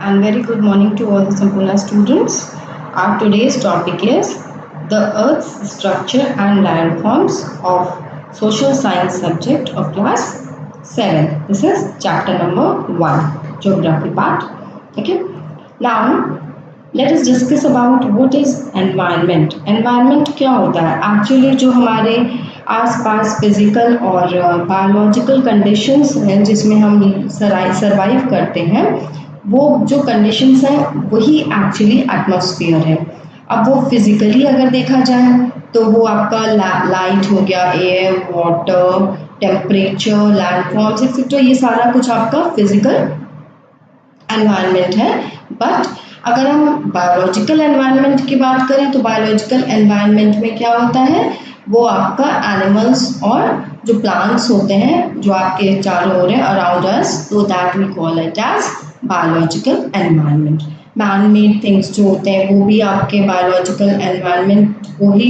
and very good morning to all the Sampurna students. Our today's topic is the Earth's structure and landforms of social science subject of class 7. This is chapter number 1, geography part. Okay. Now let us discuss about what is environment. Environment क्या होता है? Actually जो हमारे आसपास physical और biological conditions हैं जिसमें हम सरवाइव करते हैं, वो जो कंडीशंस हैं वही एक्चुअली एटमॉस्फेयर है। अब वो फिजिकली अगर देखा जाए तो वो आपका लाइट हो गया, air, water, temperature, landforms etcetera, ये सारा कुछ आपका फिजिकल एनवायरनमेंट है। बट अगर हम बायोलॉजिकल एनवायरनमेंट की बात करें तो बायोलॉजिकल एनवायरनमेंट में क्या होता है, वो आपका एनिमल्स और जो प्लांट्स होते हैं जो आपके चारों ओर है अराउंड अस, तो that we call it as biological environment. Man made things जो होते हैं वो भी आपके बायोलॉजिकल एनवायरनमेंट को ही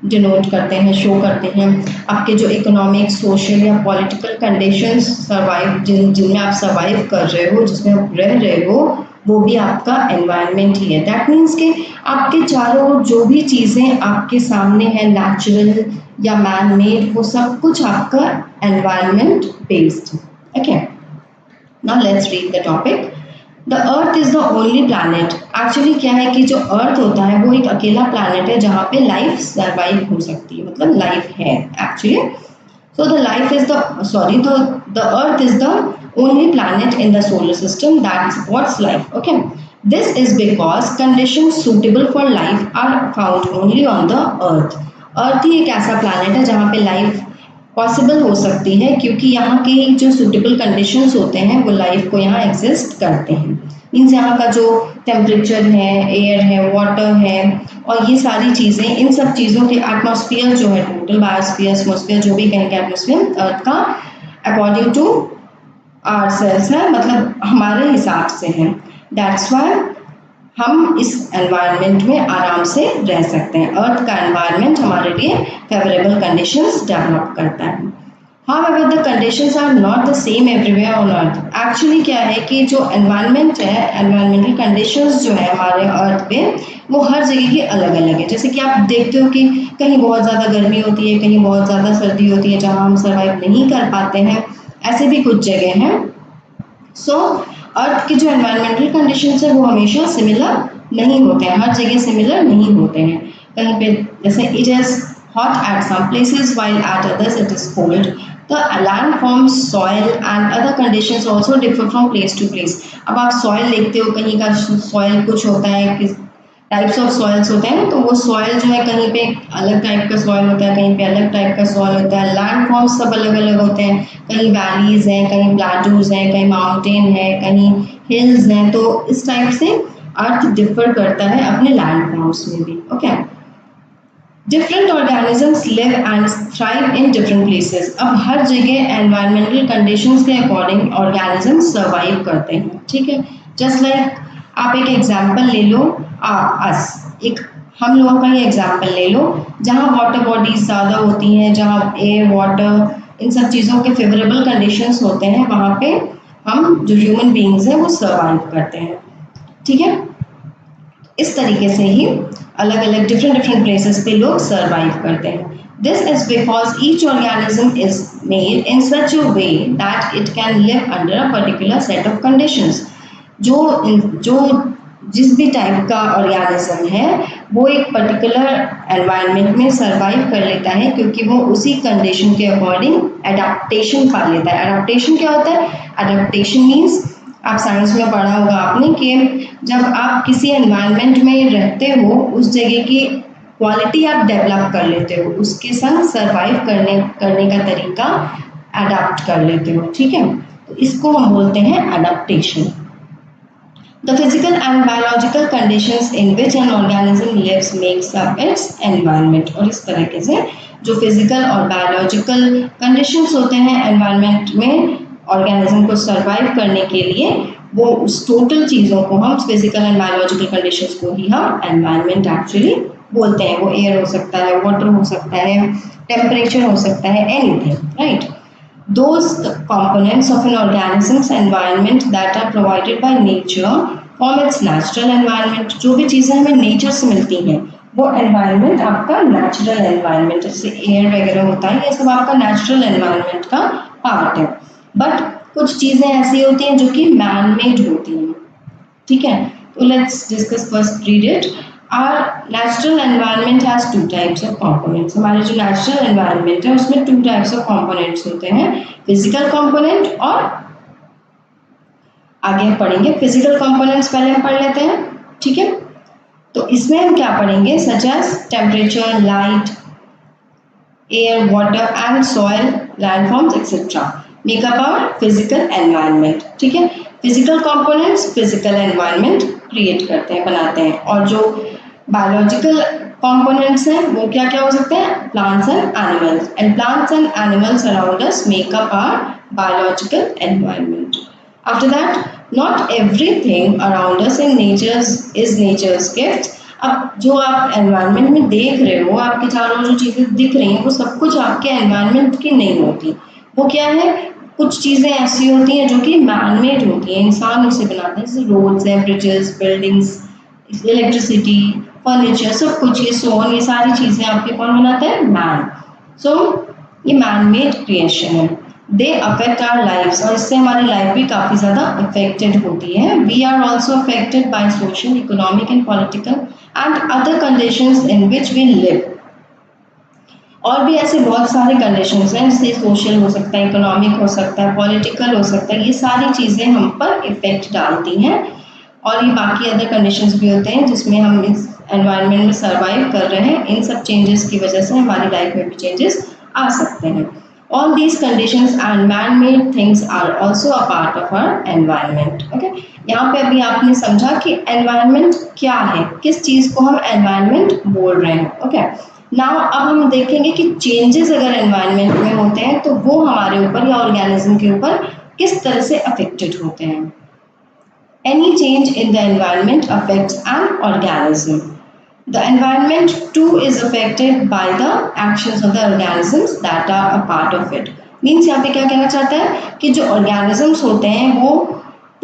डिनोट करते हैं, शो करते हैं। आपके जो इकोनॉमिक, सोशल या पॉलिटिकल कंडीशंस सर्वाइव जिनमें आप सर्वाइव कर रहे हो, जिसमें आप रह रहे हो, वो भी आपका एनवायरनमेंट ही है। दैट मीन्स कि आपके चारों जो भी चीज़ें आपके सामने हैं, नेचुरल या मैन मेड, वो सब कुछ आपका environment based. Okay, now let's read the topic. The earth is the only planet. Actually क्या है कि जो अर्थ होता है वो एक अकेला प्लानट है जहाँ पे लाइफ सर्वाइव हो सकती है, मतलब लाइफ है actually. So the life is the Earth is the only planet in the solar system that supports life. Okay, this is because conditions suitable for life are found only on the Earth. Earth ही एक ऐसा planet है जहाँ पे life possible हो सकती है, क्योंकि यहाँ के जो सुटेबल कंडीशंस होते हैं वो लाइफ को यहाँ एग्जिस्ट करते हैं। मीन्स यहाँ का जो टेम्परेचर है, एयर है, वाटर है और ये सारी चीज़ें, इन सब चीज़ों के एटमॉस्फेयर जो है, टोटल बायोस्फीयर, एटमॉस्फेयर जो भी कहेंगे, एटमॉस्फेयर अर्थ का अकॉर्डिंग टू आवर सेल्स है, मतलब हमारे हिसाब से है। दैट्स वाई हम इस एनवायरनमेंट में आराम से रह सकते हैं। अर्थ का एनवायरनमेंट हमारे लिए फेवरेबल कंडीशंस डेवलप करता है। However, the conditions are not the same everywhere on Earth. Actually क्या है कि जो एनवायरनमेंट है, एनवायरमेंटल कंडीशंस जो है हमारे अर्थ पे, वो हर जगह की अलग अलग है। जैसे कि आप देखते हो कि कहीं बहुत ज़्यादा गर्मी होती है, कहीं बहुत ज़्यादा सर्दी होती है जहाँ हम सर्वाइव नहीं कर पाते हैं, ऐसे भी कुछ जगह हैं। सो अर्थ के जो एनवायरमेंटल कंडीशंस है वो हमेशा सिमिलर नहीं होते हैं, हर जगह सिमिलर नहीं होते हैं। कहीं पे जैसे it is hot at some places while at others it is cold. The landforms, soil and other conditions also differ from place to place. अब आप सॉइल देखते हो, कहीं का सॉइल कुछ होता है, किस टाइप्स ऑफ सॉइल्स होते हैं, तो वो सॉइल जो है कहीं पे अलग टाइप का सॉइल होता है, कहीं पे अलग टाइप का सॉइल होता है। लैंड फॉर्म्स सब अलग अलग होते हैं, कहीं वैलीज हैं, कहीं प्लाटूज हैं, कहीं माउंटेन है, कहीं हिल्स हैं। तो इस टाइप से अर्थ डिफर करता है अपने लैंड फॉर्म्स में भी। Okay, different organisms live and thrive in different places. अब हर जगह एनवायरमेंटल कंडीशंस के अकॉर्डिंग ऑर्गेनिजम्स सर्वाइव करते हैं। ठीक है, जस्ट लाइक आप एक एग्जांपल ले लो, एक हम लोगों का ही एग्जांपल ले लो, जहाँ वाटर बॉडीज ज़्यादा होती हैं, जहाँ एयर, वाटर, इन सब चीज़ों के फेवरेबल कंडीशंस होते हैं, वहाँ पे हम जो ह्यूमन बीइंग्स हैं वो सर्वाइव करते हैं। ठीक है, इस तरीके से ही अलग अलग डिफरेंट प्लेसेस पे लोग सर्वाइव करते हैं। This is because each organism is made in such a way that it can live under a particular set of conditions. जो जिस भी टाइप का ऑर्गेनिज्म है वो एक पर्टिकुलर एनवायरनमेंट में सर्वाइव कर लेता है, क्योंकि वो उसी कंडीशन के अकॉर्डिंग एडाप्टेशन पा लेता है। एडाप्टेशन क्या होता है? एडाप्टेशन मीन्स, आप साइंस में पढ़ा होगा आपने कि जब आप किसी एनवायरनमेंट में रहते हो, उस जगह की क्वालिटी आप डेवलप कर लेते हो, उसके संग सर्वाइव करने का तरीका अडाप्ट कर लेते हो। ठीक है, तो इसको हम बोलते हैं adaptation. The physical and biological conditions in which an organism lives makes up its environment। और इस तरीके से जो फिजिकल और बायोलॉजिकल कंडीशंस होते हैं एनवायरनमेंट में ऑर्गेनिज्म को सर्वाइव करने के लिए, वो उस टोटल चीज़ों को हम, फिजिकल एंड बायोलॉजिकल कंडीशंस को ही हम एनवायरनमेंट एक्चुअली बोलते हैं। वो एयर हो सकता है, वाटर हो सकता है, टेम्परेचर हो सकता है, anything, right. Those components of an organism's environment that are provided by nature from its natural environment. जो भी चीज़ें हमें नेचर से मिलती हैं वो एनवायरनमेंट आपका नेचुरल एनवायरनमेंट, जैसे एयर वगैरह होता है, ये सब आपका नेचुरल एनवायरनमेंट का पार्ट है। बट कुछ चीज़ें ऐसी होती हैं जो कि मैन मेड होती हैं, ठीक है। तो let's discuss first, read it. Our natural environment has two types of components. हमारे जो नेचुरल एनवायरनमेंट है उसमें टू टाइप्स ऑफ कंपोनेंट्स होते हैं, फिजिकल कंपोनेंट और आगे हम पढ़ेंगे फिजिकल कंपोनेंट्स, पहले हम पढ़ लेते हैं, ठीक है। तो इसमें हम क्या पढ़ेंगे, such as temperature, light, air, water and soil, landforms etcetera make up our physical environment, ठीक है। Physical components physical environment create करते हैं, बनाते हैं। और जो बायोलॉजिकल कंपोनेंट्स हैं वो क्या क्या हो सकते हैं, plants and animals, and plants and animals around us make up our biological environment. After that, not everything around us in nature's is nature's gift. अब जो आप एनवायरनमेंट में देख रहे हो, आपके चारों जो चीज़ें दिख रही हैं वो सब कुछ आपके एनवायरनमेंट की नहीं होती। वो क्या है, कुछ चीज़ें ऐसी होती हैं जो कि मैन मेड होती हैं, इंसान उसे बनाते हैं, जैसे रोड्स हैं, ब्रिजेस, बिल्डिंग्स, इलेक्ट्रिसिटी, फर्नीचर, सब कुछ, ये सोन, ये सारी चीज़ें आपके कौन बनाते हैं, मैन। सो ये मैन मेड क्रिएशन है। दे अफेक्ट आवर लाइफ्स, और इससे हमारी लाइफ भी काफ़ी ज़्यादा अफेक्टेड होती है। We are also affected by social, economic and political and other conditions in which we live. और भी ऐसे बहुत सारे कंडीशंस हैं, जैसे सोशल हो सकता है, इकोनॉमिक हो सकता है, पॉलिटिकल हो सकता है, ये सारी चीज़ें हम पर इफेक्ट डालती हैं। और ये बाकी अदर कंडीशंस भी होते हैं जिसमें हम इस एनवायरनमेंट में सर्वाइव कर रहे हैं। इन सब चेंजेस की वजह से हमारी लाइफ में भी चेंजेस आ सकते हैं। All these conditions and man-made things are also a part of our environment. Okay? यहाँ पे अभी आपने समझा कि environment क्या है, किस चीज़ को हम environment बोल रहे हैं। Okay? Now अब हम देखेंगे कि changes अगर environment में होते हैं तो वो हमारे ऊपर या organism के ऊपर किस तरह से affected होते हैं। Any change in the environment affects an organism. The environment too is affected by the actions of the organisms that are a part of it. Means यहाँ पे क्या कहना चाहता है कि जो organisms होते हैं वो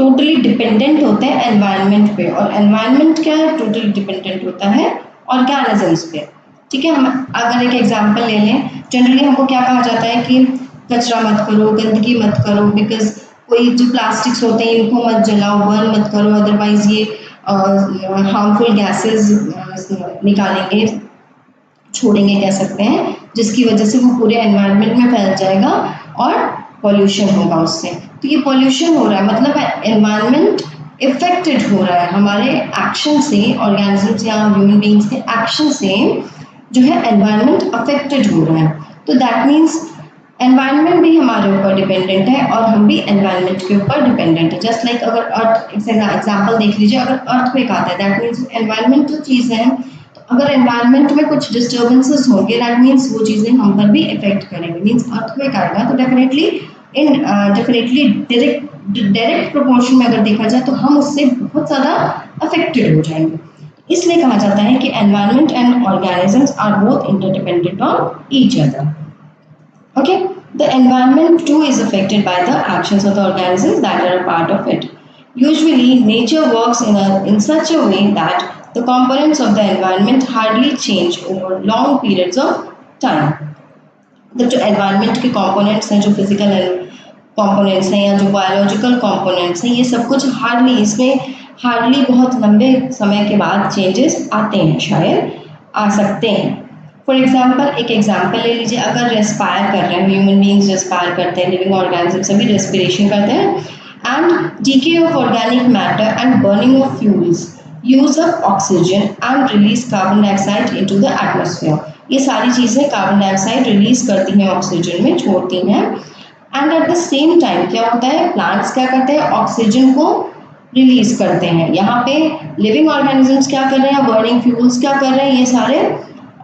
totally dependent होते हैं environment पे, और environment क्या है, totally dependent होता है organisms पे, ठीक है। हम अगर एक एग्जांपल ले लें, जनरली हमको क्या कहा जाता है कि कचरा मत करो, गंदगी मत करो, बिकॉज कोई जो प्लास्टिक्स होते हैं इनको मत जलाओ, बर्न मत करो, अदरवाइज ये हार्मफुल गैसेस निकालेंगे, छोड़ेंगे कह सकते हैं, जिसकी वजह से वो पूरे एनवायरनमेंट में फैल जाएगा और पॉल्यूशन होगा उससे। तो ये पॉल्यूशन हो रहा है, मतलब एनवायरनमेंट इफेक्टेड हो रहा है हमारे एक्शन से, ऑर्गेनिजम्स या ह्यूमन बींग्स के एक्शन से जो है एनवायरनमेंट अफेक्टेड हो रहा है। तो दैट मीन्स एनवायरनमेंट भी हमारे ऊपर डिपेंडेंट है और हम भी एनवायरनमेंट के ऊपर डिपेंडेंट है। जस्ट लाइक अगर अर्थ, एग्जाम्पल देख लीजिए, अगर अर्थ पे आता है दैट मीन्स एनवायरनमेंट जो चीज़ है, तो अगर एनवायरनमेंट में कुछ डिस्टर्बेंसेस होंगे दैट मीन्स वो चीज़ें हम पर भी इफेक्ट करेंगे। मीन्स अर्थक्वेक आएगा तो डेफिनेटली डायरेक्ट प्रोपोर्शन में अगर देखा जाए तो हम उससे बहुत ज़्यादा अफेक्टेड हो जाएंगे। इसलिए कहा जाता है कि environment and organisms are both interdependent on each other. Okay, the environment too is affected by the actions of the organisms that are a part of it. Usually, nature works in such a way that the components of the environment hardly change over long periods of time. The जो environment के components हैं, जो physical components हैं या जो biological components हैं, ये सब कुछ hardly बहुत लंबे समय के बाद changes आते हैं, शायद आ सकते हैं। फॉर एग्जाम्पल, एक एग्जाम्पल ले लीजिए, अगर रेस्पायर कर रहे हैं, ह्यूमन बींग्स रेस्पायर करते हैं, लिविंग ऑर्गेनिज्म सभी रेस्पिरेशन करते हैं, and DK of organic matter and burning of fuels use up oxygen and release carbon dioxide into the atmosphere. ये सारी चीज़ें कार्बन डाइऑक्साइड रिलीज करती हैं, ऑक्सीजन में छोड़ती हैं, and at the same time क्या होता है, प्लांट्स क्या करते हैं, ऑक्सीजन को रिलीज करते हैं। यहाँ पे लिविंग ऑर्गेनिजम्स क्या कर रहे हैं, बर्निंग फ्यूल्स क्या कर रहे हैं, ये सारे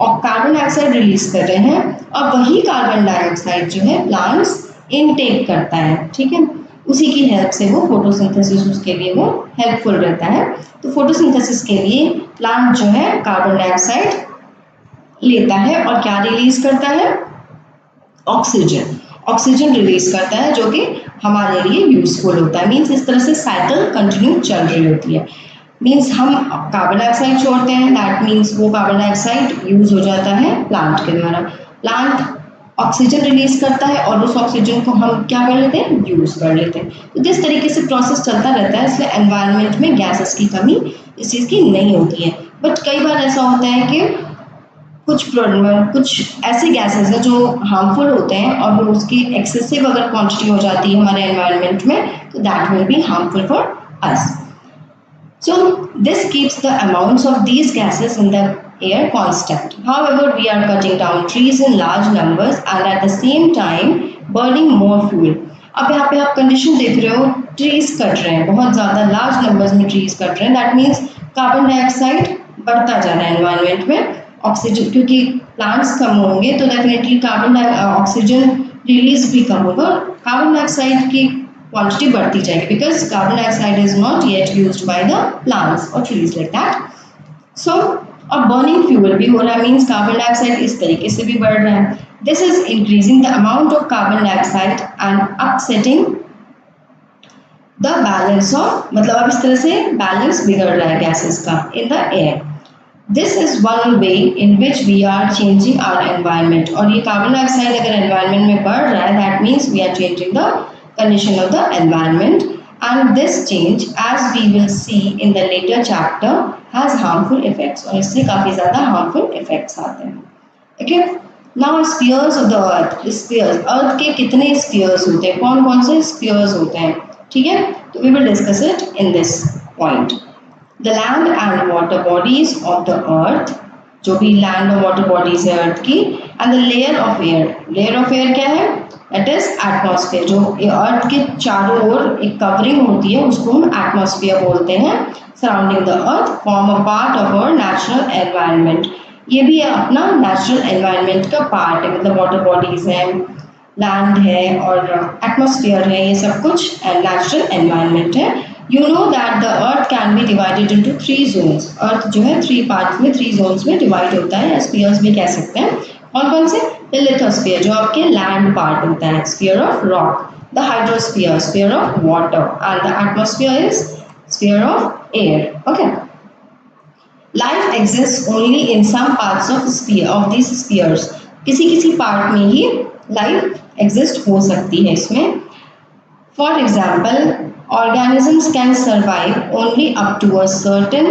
और कार्बन डाइऑक्साइड रिलीज कर रहे हैं, और वही कार्बन डाइऑक्साइड जो है प्लांट्स इनटेक करता है, ठीक है। उसी की हेल्प से वो फोटोसिंथेसिस, उसके लिए वो हेल्पफुल रहता है। तो फोटोसिंथेसिस के लिए प्लांट जो है कार्बन डाइऑक्साइड लेता है और क्या रिलीज करता है, ऑक्सीजन रिलीज करता है, जो कि हमारे लिए यूजफुल होता है। मीन्स इस तरह से साइकिल कंटिन्यू चल रही होती है। मीन्स हम कार्बन डाइऑक्साइड छोड़ते हैं, दैट मीन्स वो कार्बन डाइऑक्साइड यूज हो जाता है प्लांट के द्वारा। प्लांट ऑक्सीजन रिलीज करता है और उस ऑक्सीजन को हम क्या कर लेते हैं, यूज कर लेते हैं। तो जिस तरीके से प्रोसेस चलता रहता है, इसलिए एनवायरनमेंट में गैसेस की कमी इस चीज़ की नहीं होती है। बट कई बार ऐसा होता है कि कुछ ऐसे गैसेस हैं जो हार्मफुल होते हैं और वो उसकी एक्सेसिव अगर क्वांटिटी हो जाती है हमारे एनवायरनमेंट में, तो that will be harmful for us. So this keeps the amounts of these gases in the air constant. However, we are cutting down trees in large numbers and at the same time burning more fuel. अब यहाँ पे आप condition देख रहे हो, trees cut रहे हैं, बहुत ज़्यादा लार्ज नंबर्स में ट्रीज कट रहे हैं, दैट मीन्स कार्बन डाइऑक्साइड बढ़ता जा रहा है एनवायरनमेंट में। ऑक्सीजन, क्योंकि प्लांट्स कम होंगे तो डेफिनेटली ऑक्सीजन रिलीज भी कम होगा, कार्बन डाइऑक्साइड की quantity बढ़ती जाएगी, because carbon dioxide is not yet used by the plants or trees like that. So अब burning fuel भी हो रहा है, means carbon dioxide इस तरीके से भी बढ़ रहा है। This is increasing the amount of carbon dioxide and upsetting the balance of, मतलब अब इस तरह से balance बिगड़ रहा है gases का in the air. This is one way in which we are changing our environment. और ये कार्बन डाइऑक्साइड अगर एनवायरनमेंट में बढ़ रहा है, that means we are changing the condition of the environment, and this change, as we will see in the later chapter, has harmful effects. और इससे काफी ज्यादा harmful effects आते हैं। Okay, now spheres of the earth. Spheres, earth के कितने spheres होते हैं, कौन कौन से spheres होते हैं, ठीक है, तो we will discuss it in this point. The land and water bodies of the earth, जो भी land और water bodies है earth की, and the layer of air. Layer of air क्या है, that is atmosphere. जो earth के चारों ओर एक covering होती है उसको हम atmosphere बोलते हैं, surrounding the earth form a part of our natural environment. ये भी अपना natural environment का part है, मतलब water bodies है, land है और atmosphere है, ये सब कुछ natural environment है। You know that the earth can be divided into 3 zones. earth जो है 3 parts में, 3 zones में divide होता है, या spheres भी कह सकते हैं। कौन कौन से, the lithosphere जो आपके land part होता है, sphere of rock, the hydrosphere, sphere of water, and the atmosphere is sphere of air. Okay. Life exists only in some parts of these spheres. किसी किसी part में ही life exist हो सकती है इसमें। For example, organisms can survive only up to a certain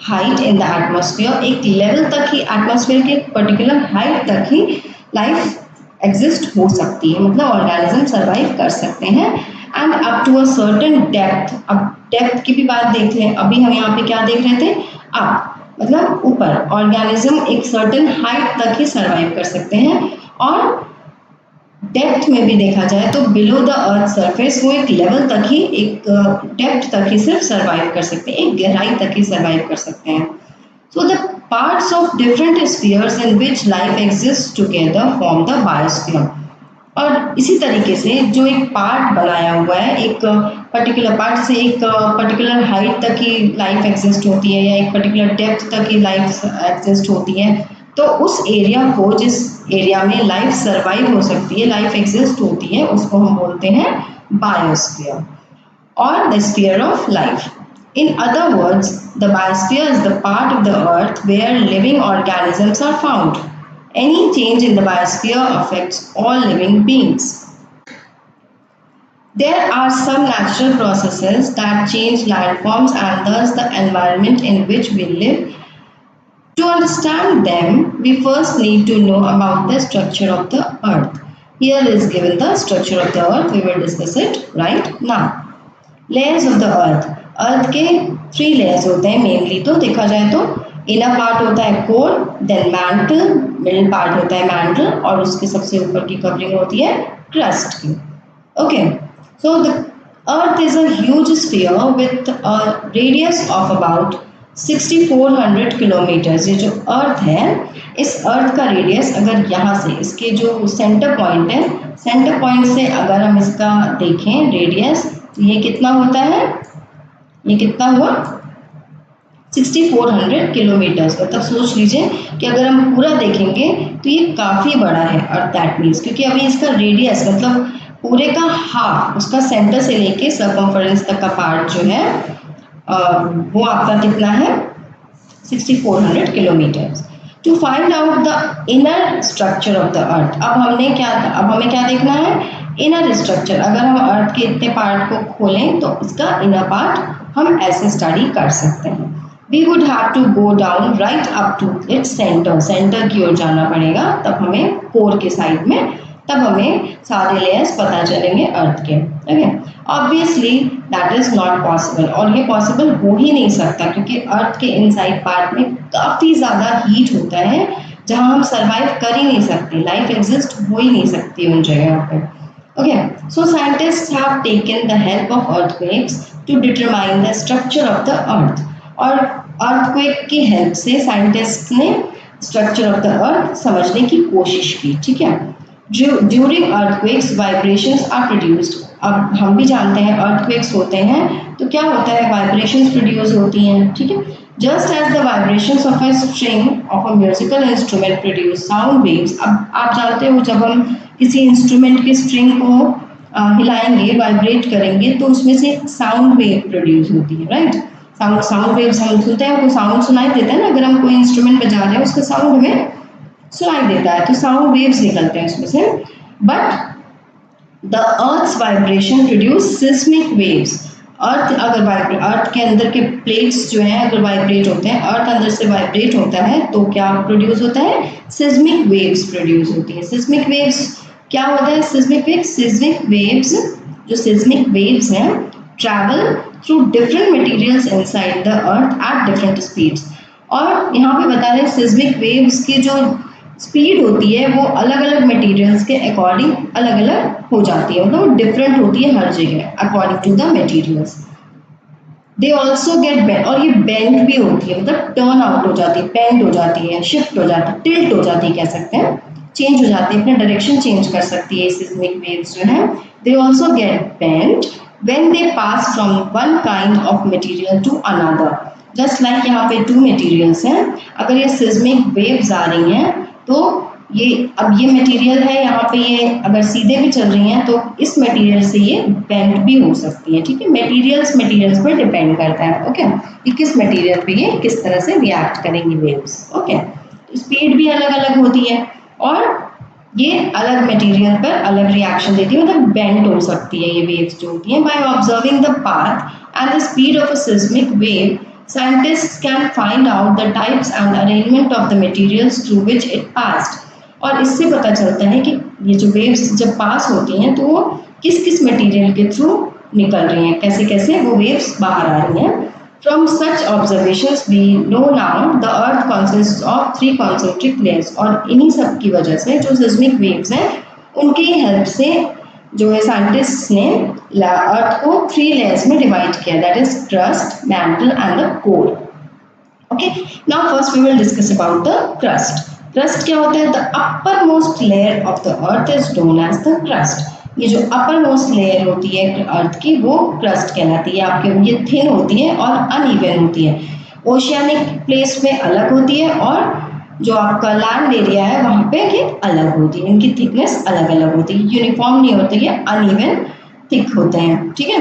height in the atmosphere. एक level तक ही, atmosphere के particular height तक ही life exist हो सकती है, मतलब organism survive कर सकते हैं, and up to a certain depth. अब depth की भी बात देख लें, अभी हम यहाँ पे क्या देख रहे थे, up मतलब ऊपर, organism एक certain height तक ही survive कर सकते हैं, और डेप्थ में भी देखा जाए तो बिलो द अर्थ सरफेस वो एक लेवल तक ही, एक डेप्थ तक ही सिर्फ सरवाइव कर सकते हैं, एक गहराई तक ही सरवाइव कर सकते हैं। So the parts of different spheres in which life exist together form the biosphere. और इसी तरीके से जो एक पार्ट बनाया हुआ है, एक पर्टिकुलर पार्ट से एक पर्टिकुलर हाइट तक ही लाइफ एग्जिस्ट होती है, या एक पर्टिकुलर डेप्थ तक ही लाइफ एग्जिस्ट होती है, तो उस एरिया को, जिस एरिया में लाइफ सर्वाइव हो सकती है, लाइफ एग्जिस्ट होती है, उसको हम बोलते हैं बायोस्फीयर और the sphere of life. In other words, the biosphere is the part of the earth where living organisms are found. Any change in the biosphere affects all living beings. There are some natural processes that change landforms and thus the environment in which we live. To understand them, we first need to know about the structure of the earth. Here is given the structure of the earth. We will discuss it right now. Layers of the earth. अर्थ के 3 layers होते हैं mainly, तो देखा जाए तो inner part होता है core, then mantle, middle part होता है मैंटल, और उसके सबसे ऊपर की कवरिंग होती है क्रस्ट की। Okay, so the earth is a huge sphere with a radius of about 6400 kilometres. ये जो अर्थ है, इस अर्थ का रेडियस अगर यहाँ से, इसके जो सेंटर पॉइंट है, सेंटर पॉइंट से अगर हम इसका देखें रेडियस, तो ये कितना होता है, ये कितना हुआ 6400 किलोमीटर्स। मतलब सोच लीजिए कि अगर हम पूरा देखेंगे तो ये काफ़ी बड़ा है अर्थ, दैट मीन्स, क्योंकि अभी इसका रेडियस मतलब पूरे का हाफ, उसका सेंटर से लेके सर्कमफरेंस तक का पार्ट जो है वो आपका कितना है 6400 kilometre. To find out the inner structure of the earth, अब हमें क्या देखना है, इनर स्ट्रक्चर। अगर हम अर्थ के इतने पार्ट को खोलें तो इसका इनर पार्ट हम ऐसे स्टडी कर सकते हैं। We would have to go down right up to its centre, centre की ओर जाना पड़ेगा, तब हमें कोर के साइड में, तब हमें सारे लेयर्स पता चलेंगे अर्थ के। Okay, obviously that is not possible, और ये पॉसिबल हो ही नहीं सकता क्योंकि अर्थ के इनसाइड पार्ट में काफ़ी ज़्यादा हीट होता है जहाँ हम सरवाइव कर ही नहीं सकते, लाइफ एग्जिस्ट हो ही नहीं सकती उन जगहों पे। Okay, so scientists have taken the help of earthquakes to determine the structure of the earth, और अर्थक्वेक की हेल्प से साइंटिस्ट ने स्ट्रक्चर ऑफ द अर्थ समझने की कोशिश की। ठीक है, during earthquakes vibrations are produced. अब हम भी जानते हैं अर्थक्वेक्स होते हैं तो क्या होता है, वाइब्रेशंस प्रोड्यूस होती हैं। ठीक है, just as the vibrations of a string of a musical instrument produce sound waves. अब आप जानते हो जब हम किसी इंस्ट्रूमेंट की स्ट्रिंग को हिलाएंगे, वाइब्रेट करेंगे, तो उसमें से साउंड वेव प्रोड्यूस होती है, राइट। साउंड वेव्स हम सुनते हैं, कोई साउंड सुनाई देता है ना, अगर हम कोई इंस्ट्रूमेंट बजा रहे हैं उसका साउंड हमें सुनाई देता है, तो साउंड वेव्स निकलते हैं उसमें से। But the earth's vibration produce seismic waves. Earth के अंदर के प्लेट्स जो हैं अगर वाइब्रेट होते हैं, अर्थ अंदर से वाइब्रेट होता है तो क्या प्रोड्यूस होता है, सिस्मिक वेव्स प्रोड्यूस होती है। सिस्मिक वेव्स क्या होता है, सिस्मिक वेव्स जो सिस्मिक वेव्स हैं travel through different materials inside the earth at different speeds. और यहाँ पे बता रहे हैं सिस्मिक वेव्स की जो स्पीड होती है वो अलग अलग मटेरियल्स के अकॉर्डिंग अलग अलग हो जाती है, मतलब डिफरेंट होती है हर जगह according to the materials. They also get bend, और ये बेंड भी होती है, मतलब टर्न आउट हो जाती है, बेंड हो जाती है, शिफ्ट हो जाती है, टिल्ट हो जाती है, कह सकते हैं, चेंज हो जाती है, अपना डायरेक्शन चेंज कर सकती है सिस्मिक वेव्स जो है। They also get bend when they pass from one kind of material to another. Just like यहाँ पे टू मटेरियल्स हैं, अगर ये सिस्मिक वेव्स आ रही हैं तो अब ये मटेरियल है यहाँ पे, ये अगर सीधे भी चल रही हैं तो इस मटेरियल से ये बेंड भी हो सकती है। ठीक है, मटेरियल्स पर डिपेंड करता है। ओके, कि किस मटेरियल पे ये किस तरह से रिएक्ट करेंगी वेव्स। ओके, स्पीड भी अलग अलग होती है और ये अलग मटेरियल पर अलग रिएक्शन देती है, मतलब बेंड हो सकती है ये वेव्स जो होती हैं। By observing the path and the speed of a seismic wave, scientists can find out the types and arrangement of the materials through which it passed। और इससे पता चलता है कि ये जो वेव्स जब पास होती हैं तो वो किस किस मटेरियल के थ्रू निकल रही हैं, कैसे कैसे वो वेव्स बाहर आ रही हैं। From such observations we know now the earth consists of 3 concentric layers। और इन्हीं सब की वजह से जो सिस्मिक वेव्स हैं उनकी हेल्प से जो है साइंटिस्ट ने अर्थ को 3 लेयर्स में डिवाइड किया, that is crust, mantle and the core. Okay, now first we will discuss about the crust. Crust क्या होता है, the upper most layer of the earth is known as the crust. ये जो अपर most layer होती है अर्थ की वो crust कहलाती है। आपके ये थिन होती है और अनइवन होती है, ओशियानिक प्लेस में अलग होती है और जो आपका लैंड एरिया है वहाँ पे ये अलग होती है, इनकी थिकनेस अलग अलग होती है, यूनिफॉर्म नहीं होती है, अनइवन थिक होते हैं। ठीक है,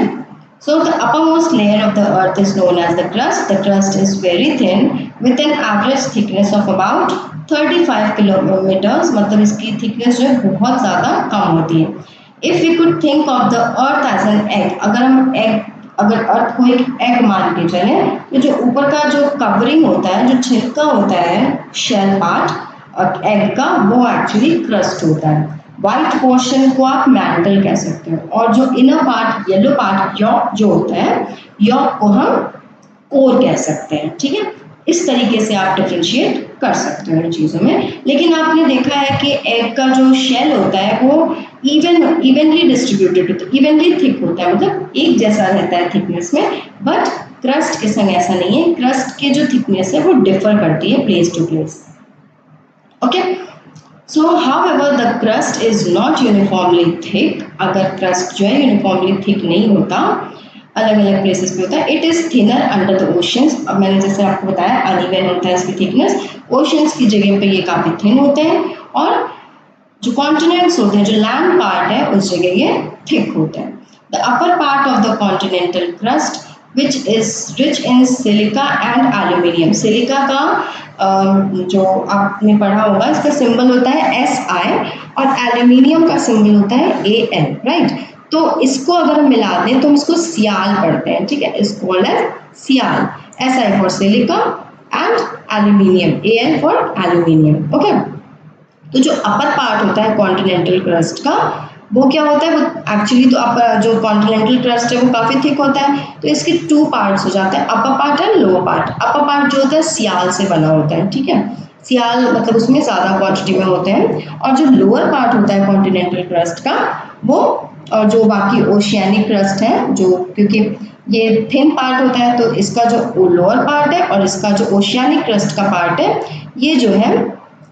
so the uppermost layer of the earth is known as the crust। The crust is very thin with an average thickness of about 35 kilometers, मतलब इसकी थिकनेस जो है बहुत ज़्यादा कम होती है। If we could think of the earth as an egg, अगर अर्थ को एक एग मान के चले तो जो ऊपर का जो कवरिंग होता है, जो छिलका होता है, शेल पार्ट एग का, वो एक्चुअली क्रस्ट होता है। व्हाइट पोर्शन को आप मैंटल कह सकते हो और जो inner part, yellow part, yolk जो होता है, यॉक को हम कोर कह सकते हैं। ठीक है, इस तरीके से आप डिफरेंशिएट कर सकते हो इन चीज़ों में। लेकिन आपने देखा है कि एग का जो शेल होता है वो इवनली डिस्ट्रीब्यूटेड होता है, इवनली थिक होता है, मतलब एक जैसा रहता है थिकनेस में। बट क्रस्ट के संग ऐसा नहीं है, क्रस्ट की जो थिकनेस है वो डिफर करती है place to place. Okay, so however the crust is not uniformly thick. अगर क्रस्ट जो है यूनिफॉर्मली थिक नहीं होता, अलग अलग प्लेसेस पे होता है। It is thinner under the oceans. अब मैंने जैसे आपको बताया अनइवन होता है इसकी थिकनेस, ओशंस की जगह पे ये काफी थिन होते हैं और जो कॉन्टिनेंट्स होते हैं, जो लैंड पार्ट है, उस जगह ये थिक होता है। The upper part of the continental crust which is rich in silica and aluminium. Silica का जो आपने पढ़ा होगा इसका सिंबल होता है Si और एल्यूमिनियम का सिंबल होता है Al, राइट। तो इसको अगर हम मिला दें तो हम इसको सियाल पढ़ते हैं, ठीक है, is called as sial. Si for silica and aluminium, Al for aluminium, okay. तो जो अपर पार्ट होता है कॉन्टिनेंटल क्रस्ट का वो क्या होता है, वो एक्चुअली तो अपर जो कॉन्टिनेंटल क्रस्ट है वो काफ़ी थिक होता है, तो इसके टू पार्ट्स हो जाते हैं, upper part and lower part. Upper part जो होता है सियाल से बना होता है, ठीक है, सियाल मतलब उसमें ज़्यादा क्वांटिटी में होते हैं। और जो लोअर पार्ट होता है कॉन्टिनेंटल क्रस्ट का वो, और जो बाकी ओशियानिक क्रस्ट है जो, क्योंकि ये थिन पार्ट होता है तो इसका जो लोअर पार्ट है और इसका जो ओशियानिक क्रस्ट का पार्ट है ये जो है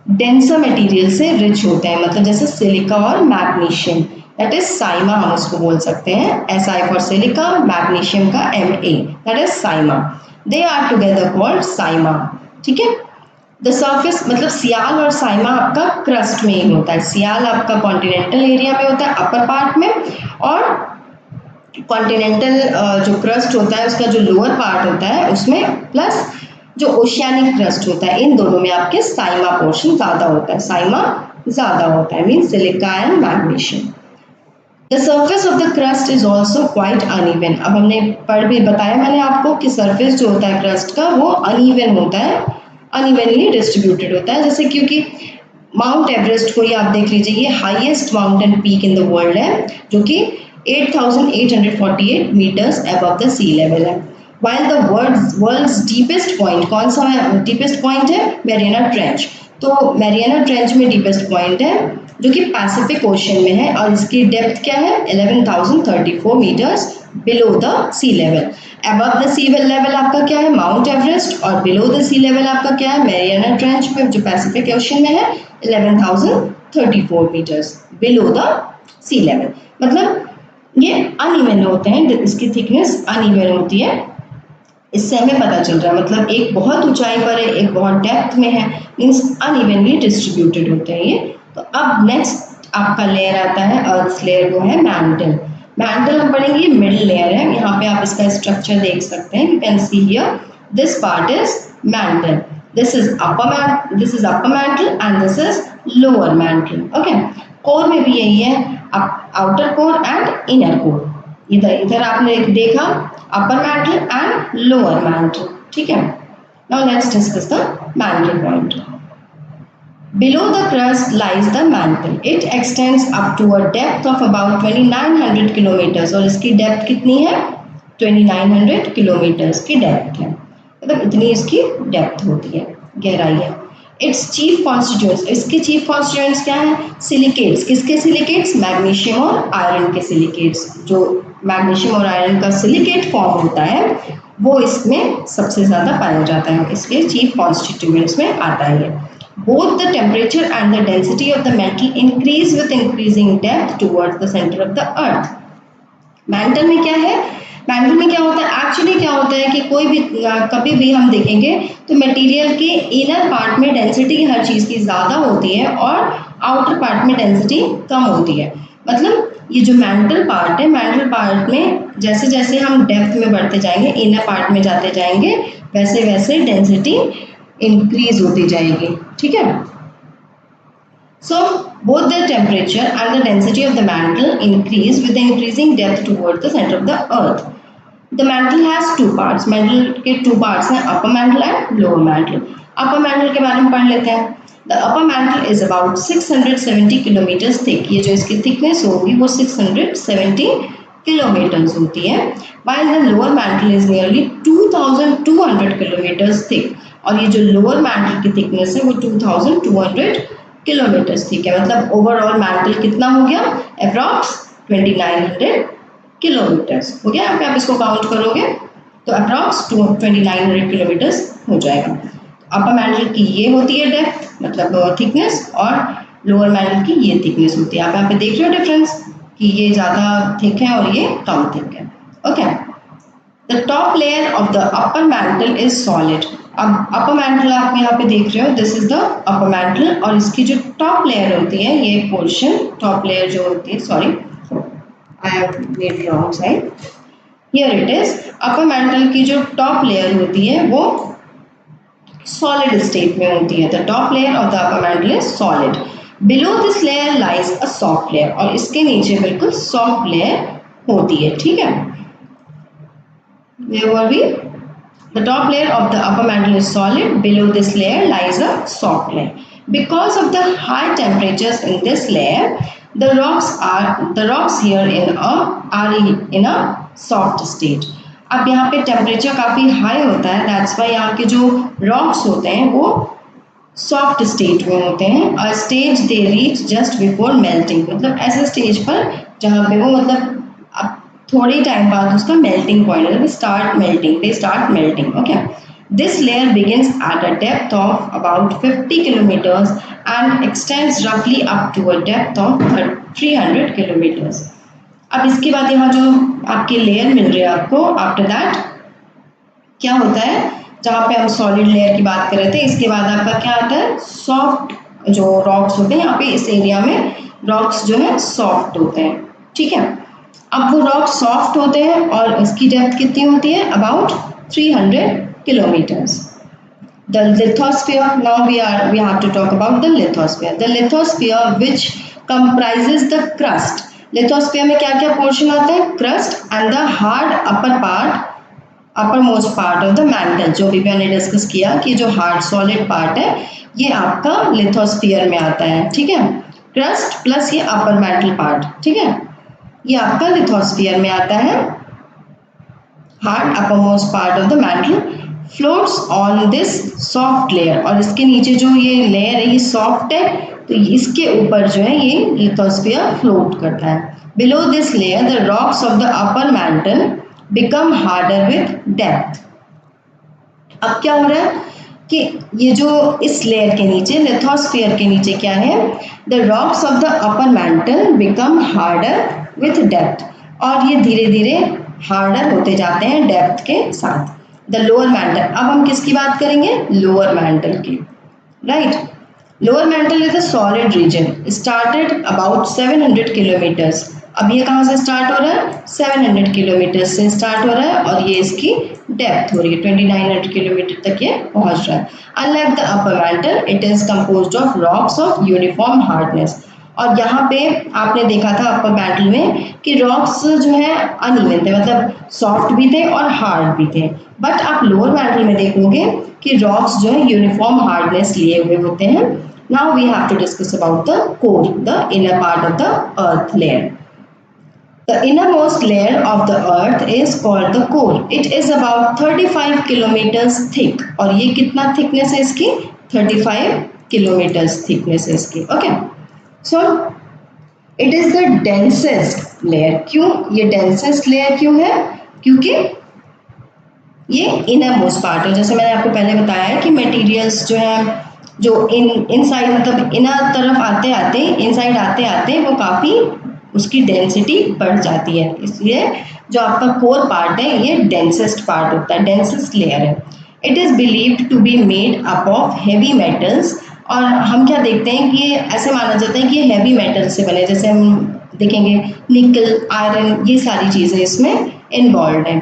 डेंसर मटेरियल से रिच होते हैं, मतलब जैसे सिलिका और मैग्नीशियम, दैट इज साइमा हम उसको बोल सकते हैं। Si फॉर सिलिका, मैग्नीशियम का Ma, that is sima. They are together called sima, ठीक है। द सर्फेस मतलब सियाल और साइमा आपका क्रस्ट में ही होता है। सियाल आपका कॉन्टिनेंटल एरिया में होता है अपर पार्ट में, और कॉन्टिनेंटल जो क्रस्ट होता है उसका जो लोअर पार्ट होता है उसमें, प्लस जो ओशियानिक क्रस्ट होता है, इन दोनों में आपके साइमा पोर्शन ज़्यादा होता है, साइमा ज़्यादा होता है, mean silica and magnesium. The surface of the crust is also quite uneven. अब हमने पढ़ भी बताया मैंने आपको कि सरफेस जो होता है क्रस्ट का वो अनइवन होता है, अनइवनली डिस्ट्रीब्यूटेड होता है। जैसे क्योंकि माउंट एवरेस्ट को ही आप देख लीजिए, ये highest mountain peak in the world है जो कि 8,848 metres above the sea level है। While the world's deepest point, कौन सा डीपेस्ट पॉइंट है, मैरियाना ट्रेंच। तो मैरियाना ट्रेंच में डीपेस्ट पॉइंट है जो कि पैसिफिक ओशन में है, और इसकी डेप्थ क्या है 11,034 metres below the sea level. Above the sea level आपका क्या है माउंट एवरेस्ट, और बिलो द सी लेवल आपका क्या है मैरियाना ट्रेंच में जो पैसिफिक ओशन में है 11,034 metres below the sea level. मतलब ये अनइवन होते हैं, इसकी थिकनेस अनइवन होती है, इससे हमें पता चल रहा है, मतलब एक बहुत ऊंचाई पर है एक बहुत डेप्थ में है, मीन्स अनइवनली डिस्ट्रीब्यूटेड होते हैं ये। तो अब नेक्स्ट आपका लेयर आता है अर्थ लेयर, वो है मैंटल। मैंटल हम पढ़ेंगे, मिडिल लेयर है, यहाँ पे आप इसका स्ट्रक्चर देख सकते हैं, you can see here this part is mantle, this is upper mantle and this is lower mantle, okay. Core में भी यही है, outer core and inner core. इधर आपने देखा upper mantle and lower mantle, ठीक है। Now let's discuss the mantle point. Below the crust lies the mantle. It extends up to a depth of about 2,900 kilometers, और इसकी depth कितनी है 2,900 kilometres की डेप्थ है, मतलब इतनी इसकी डेप्थ होती है, गहराई है। इट्स चीफ कॉन्स्टिट्यूएंट्स, इसके चीफ कॉन्स्टिट्यूएंट्स क्या है, सिलिकेट्स। किसके सिलिकेट्स, मैग्नीशियम और आयरन के सिलिकेट्स। जो मैग्नीशियम और आयरन का सिलिकेट फॉर्म होता है वो इसमें सबसे ज़्यादा पाया जाता है, इसके चीफ कॉन्स्टिट्यूएंट्स में आता है। Both the temperature and the density of the mantle increase with increasing depth towards the center of the earth. Mantle में क्या है, मैंटल में क्या होता है, एक्चुअली क्या होता है कि कोई भी कभी भी हम देखेंगे तो मटेरियल के इनर पार्ट में डेंसिटी हर चीज़ की ज़्यादा होती है और आउटर पार्ट में डेंसिटी कम होती है। मतलब ये जो मैंटल पार्ट है, मैंटल पार्ट में जैसे जैसे हम डेप्थ में बढ़ते जाएंगे, इनर पार्ट में जाते जाएंगे, वैसे वैसे डेंसिटी इंक्रीज होती जाएगी, ठीक है। So both the temperature and the density of the mantle increase with the increasing depth towards the center of the earth. The mantle has two parts. Mantle के two parts हैं, upper mantle and lower mantle. Upper mantle के बारे में पढ़ लेते हैं। The upper mantle is about 670 kilometers thick. ये जो इसकी thickness होगी वो 670 kilometers होती है। While the lower mantle is nearly 2,200 kilometers thick. और ये जो लोअर मैंटल की थिकनेस है वो 2,200 किलोमीटर्स ठीक है, मतलब ओवरऑल मैंटल कितना हो गया अप्रॉक्स 2,900 किलोमीटर्स हो गया। आप इसको काउंट करोगे तो अप्रॉक्स 2,900 किलोमीटर्स हो जाएगा। अपर मैंटल की ये होती है डेप्थ, मतलब थिकनेस, और लोअर मैंटल की ये थिकनेस होती है। आप यहाँ पे देख रहे हो डिफरेंस कि ये ज़्यादा थिक है और ये कम थिक है, okay. The top layer of the upper mantle is solid. अब अपर मैंटल आप यहाँ पे देख रहे हो, this is the upper mantle, और इसकी जो टॉप लेयर होती है ये पोर्शन, टॉप लेयर जो होती है, sorry I have made the wrong side, here it is, upper mantle की जो टॉप लेयर होती है वो सॉलिड स्टेट में होती है। The top layer of the upper mantle is solid, below this layer lies a soft layer, और इसके नीचे बिल्कुल सॉफ्ट लेयर होती है। ठीक है, where were we? The top layer of the upper mantle is solid. Below this layer lies a soft layer. Because of the high temperatures in this layer, the rocks here are in a soft state. अब यहाँ पे temperature काफ़ी high होता है, that's why यहाँ के जो rocks होते हैं वो सॉफ्ट स्टेट में होते हैं। अ stage they reach just before melting, मतलब ऐसे स्टेज पर जहाँ पे वो मतलब अब थोड़े टाइम बाद उसका मेल्टिंग पॉइंट है, they start melting. Okay, this layer begins at a depth of about 50 kilometres and extends रफली up to a depth of 300 kilometres. अब इसके बाद यहाँ जो आपकी लेयर मिल रही है आपको, आफ्टर दैट क्या होता है, जहाँ पे हम सॉलिड लेयर की बात कर रहे थे, इसके बाद आपका क्या आता है, सॉफ्ट जो रॉक्स होते हैं। यहाँ पे इस एरिया में रॉक्स जो है सॉफ्ट होते हैं। ठीक है, अब वो रॉक सॉफ्ट होते हैं और इसकी डेप्थ कितनी होती है, about 300 kilometres. The lithosphere, now we have to talk about the lithosphere. The lithosphere which comprises the crust. Lithosphere में क्या क्या पोर्शन आता है, crust and the hard upper most part of the mantle. जो भी मैंने डिस्कस किया कि जो हार्ड सॉलिड पार्ट है ये आपका लिथोस्फीयर में आता है। ठीक है, क्रस्ट प्लस ये अपर मैंटल पार्ट, ठीक है, ये आपका लिथोस्फीयर में आता है। Hard upper most part of the mantle floats on this soft layer, और इसके नीचे जो ये लेयर है ये सॉफ्ट है, तो इसके ऊपर जो है ये लिथोस्फीयर फ्लोट करता है। Below this layer the rocks of the upper mantle become harder with depth. अब क्या हो रहा है कि ये जो इस लेयर के नीचे, लिथोस्फीयर के नीचे क्या है, the rocks of the upper mantle become harder with depth, और ये धीरे धीरे हार्डर होते जाते हैं डेप्थ के साथ। द लोअर मैंटल, अब हम किसकी बात करेंगे, लोअर मैंटल की, right. Lower mantle is a solid region started about 700 kilometres. अब ये कहाँ से स्टार्ट हो रहा है, 700 किलोमीटर से स्टार्ट हो रहा है, और ये इसकी डेप्थ हो रही है 2900 किलोमीटर तक ये पहुंच रहा है। Unlike the upper mantle it is composed of rocks of uniform hardness. और यहाँ पे आपने देखा था अपर मैंटल में कि रॉक्स जो है अनइवन थे, मतलब सॉफ्ट भी थे और हार्ड भी थे। बट आप लोअर मैंटल में देखोगे कि रॉक्स जो है यूनिफॉर्म हार्डनेस लिए हुए होते हैं। Now we have to discuss about the core, the inner part of the earth layer. The innermost layer of the earth is called the core. It is about 35 kilometers thick. और ये कितना thickness है इसकी, 35 kilometers thickness है इसकी। Okay. So it is the densest layer. क्यों ये densest layer क्यों है, क्योंकि ये इनरमोस्ट पार्ट है। जैसे मैंने आपको पहले बताया है कि मटेरियल्स जो है जो इनसाइड मतलब इनर तरफ आते आते इनसाइड आते आते वो काफ़ी उसकी डेंसिटी बढ़ जाती है, इसलिए जो आपका कोर पार्ट है ये डेंसेस्ट पार्ट होता है, डेंसेस्ट लेयर है। It is believed to be made up of heavy metals, और हम क्या देखते हैं कि ऐसे माना जाता है कि ये हैवी मेटल से बने, जैसे हम देखेंगे निकल, आयरन, ये सारी चीज़ें इसमें इन्वॉल्व हैं,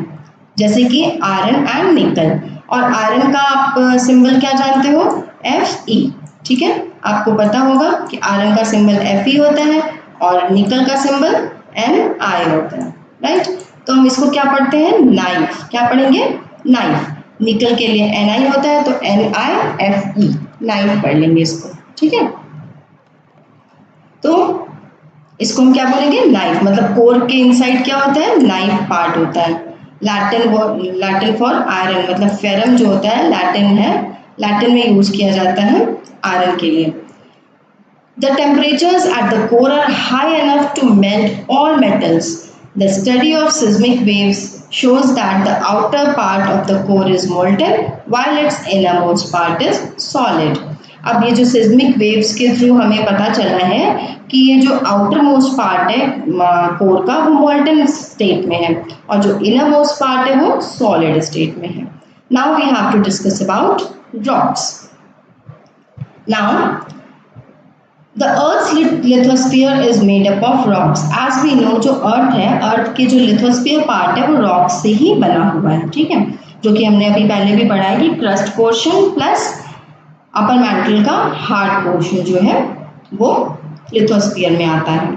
जैसे कि आयरन एंड निकल। और आयरन का आप सिंबल क्या जानते हो, Fe, ठीक है, आपको पता होगा कि आयरन का सिंबल Fe होता है और निकल का सिंबल Ni होता है, राइट। तो हम इसको क्या पढ़ते हैं, नाइफ, क्या पढ़ेंगे, नाइफ। निकल के लिए Ni होता है तो NiFe, नाइफ पढ़ लेंगे इसको, ठीक है। तो इसको हम क्या बोलेंगे, नाइफ, मतलब कोर के इनसाइड क्या होता है, नाइफ पार्ट होता है। लैटिन फॉर आयरन, मतलब फेरम जो होता है लैटिन है, लैटिन में यूज किया जाता है आयरन के लिए। The temperatures at the core are high enough to melt all metals. The study of seismic waves shows that the outer part of the core is molten while its innermost part is solid. अब ये जो seismic waves के through हमें पता चला है कि ये जो आउटर मोस्ट पार्ट है कोर का वो मोल्टन स्टेट में है, और जो इनर मोस्ट पार्ट है वो सॉलिड स्टेट में है। Now we have to discuss about rocks. Now the earth lithosphere is made up of rocks. As we know, जो अर्थ है, अर्थ के जो लिथोस्फीयर पार्ट है वो रॉक से ही बना हुआ है, ठीक है, जो कि हमने अभी पहले भी पढ़ा है कि crust portion plus upper mantle का हार्ड पोर्शन जो है वो लिथोस्फीयर में आता है।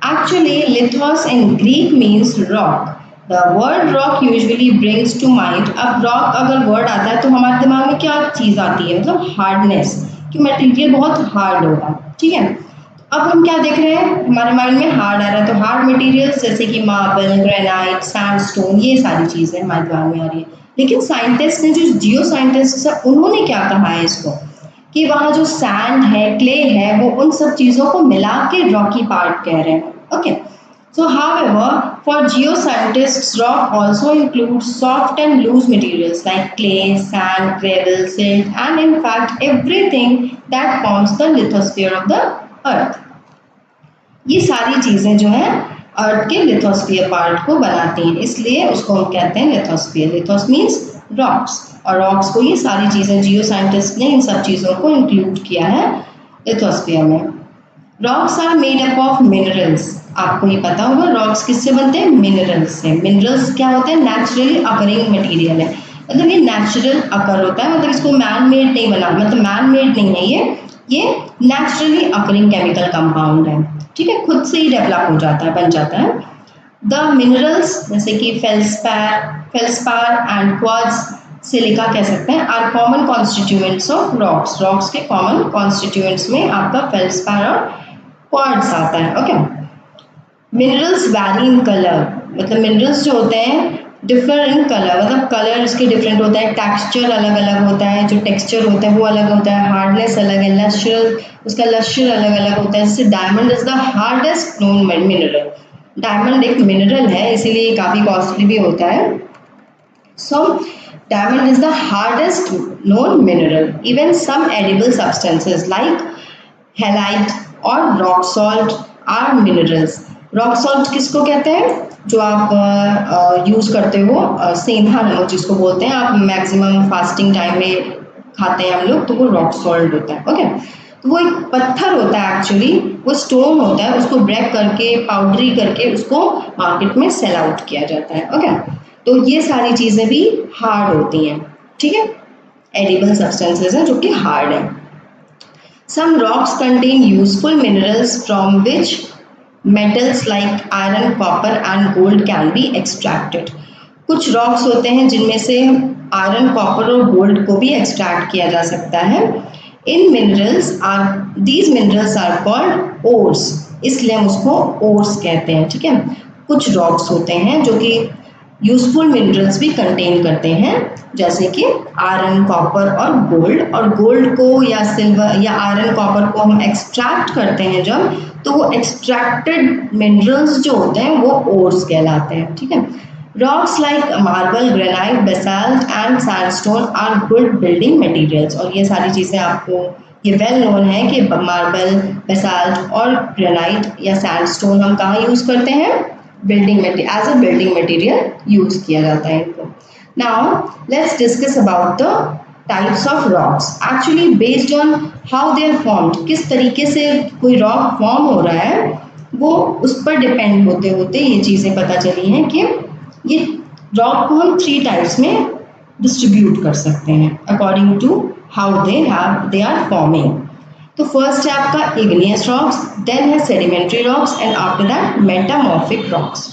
Actually lithos in Greek means rock. The word rock usually brings to mind, अब रॉक अगर वर्ड आता है तो हमारे दिमाग में क्या चीज़ आती है, मतलब हार्डनेस, कि मटेरियल बहुत हार्ड होगा, ठीक है। अब हम क्या देख रहे हैं, हमारे माइंड में हार्ड आ रहा है, तो हार्ड मटेरियल्स जैसे कि मार्बल, ग्रेनाइट, सैंडस्टोन, ये सारी चीज़ें हमारे दिमाग में आ रही है। लेकिन साइंटिस्ट ने, जो जियो साइंटिस्ट है, उन्होंने क्या कहा है इसको, कि वहाँ जो सैंड है, क्ले है, वो उन सब चीज़ों को मिला के रॉकी पार्ट कह रहे हैं। Okay, so however, for geoscientists, rock also includes soft and loose materials like clay, sand, gravel, silt, and in fact everything that forms the lithosphere of the earth. ये सारी चीजें जो है अर्थ के लिथोस्फीयर पार्ट को बनाती हैं, इसलिए उसको हम कहते हैं लिथोस्फीयर। लिथोस मीन्स रॉक्स, और रॉक्स को ये सारी चीजें, जियो साइंटिस्ट ने इन सब चीजों को इंक्लूड किया है लिथोस्फीयर में। Rocks are made up of minerals. आपको ये पता होगा रॉक्स किससे बनते हैं, मिनरल्स से। मिनरल्स क्या होते हैं, नेचुरली अकरिंग मटेरियल है, मतलब ये नेचुरल अकर होता है, मतलब इसको मैन मेड नहीं बना, मतलब मैन मेड नहीं है ये नेचुरली अकरिंग केमिकल कंपाउंड है, ठीक है, खुद से ही डेवलप हो जाता है, बन जाता है। द मिनरल्स जैसे कि फेल्सपार एंड क्वार्ट्ज, सिलिका कह सकते हैं, are common constituents of rocks. Rocks के कॉमन कॉन्स्टिट्यूएंट्स में आपका फेल्सपार और क्वार्ट्ज आता है। Okay, minerals vary in colour, मतलब मिनरल्स जो होते हैं डिफर इन कलर, मतलब कलर इसके डिफरेंट होता है, टेक्सचर अलग अलग होता है, जो टेक्सचर होता है वो अलग होता है, हार्डनेस अलग है, लस्टर, उसका लस्टर अलग अलग होता है। जैसे diamond is the hardest known mineral. Diamond एक मिनरल है, इसीलिए काफ़ी कॉस्टली भी होता है। सो diamond is the hardest known mineral. Even some edible substances like halite और rock salt are minerals. Rock salt किसको कहते हैं, जो आप यूज़ करते हो, सेंधा नमक जिसको बोलते हैं, आप मैक्सिमम फास्टिंग टाइम में खाते हैं हम लोग, तो वो रॉक सॉल्ट होता है। ओके, तो वो एक पत्थर होता है, एक्चुअली वो स्टोन होता है, उसको ब्रेक करके पाउडरी करके उसको मार्केट में सेल आउट किया जाता है। ओके, तो ये सारी चीज़ें भी हार्ड होती हैं, ठीक है, एडिबल सब्सटेंसेज हैं जो कि हार्ड है। Some rocks contain useful minerals from which metals like iron, copper and gold can be extracted. कुछ रॉक्स होते हैं जिनमें से आयरन, कॉपर और गोल्ड को भी एक्सट्रैक्ट किया जा सकता है। these minerals are called ores, इसलिए हम उसको ores कहते हैं, ठीक है। कुछ रॉक्स होते हैं जो कि यूजफुल मिनरल्स भी कंटेन करते हैं, जैसे कि आयरन, कॉपर और गोल्ड को या सिल्वर या आयरन, कॉपर को हम एक्सट्रैक्ट करते हैं जब, तो वो एक्सट्रैक्टेड मिनरल्स जो होते हैं वो ओर्स कहलाते हैं, ठीक है। Rocks like marble, granite, basalt and sandstone are good building materials, और ये सारी चीज़ें आपको ये वेल नोन है कि मार्बल, बेसाल्ट और ग्रेनाइट या सैंडस्टोन हम कहाँ यूज़ करते हैं, building material, as a building material use किया जाता है इनको। Now let's discuss about the types of rocks. Actually based on how they are formed, किस तरीके से कोई रॉक फॉर्म हो रहा है, वो उस पर डिपेंड होते होते ये चीज़ें पता चली हैं कि ये रॉक को हम 3 टाइप्स में डिस्ट्रीब्यूट कर सकते हैं according to how they are forming. तो फर्स्ट है आपका इग्नियस रॉक्स, देन है sedimentary rocks and after that metamorphic rocks.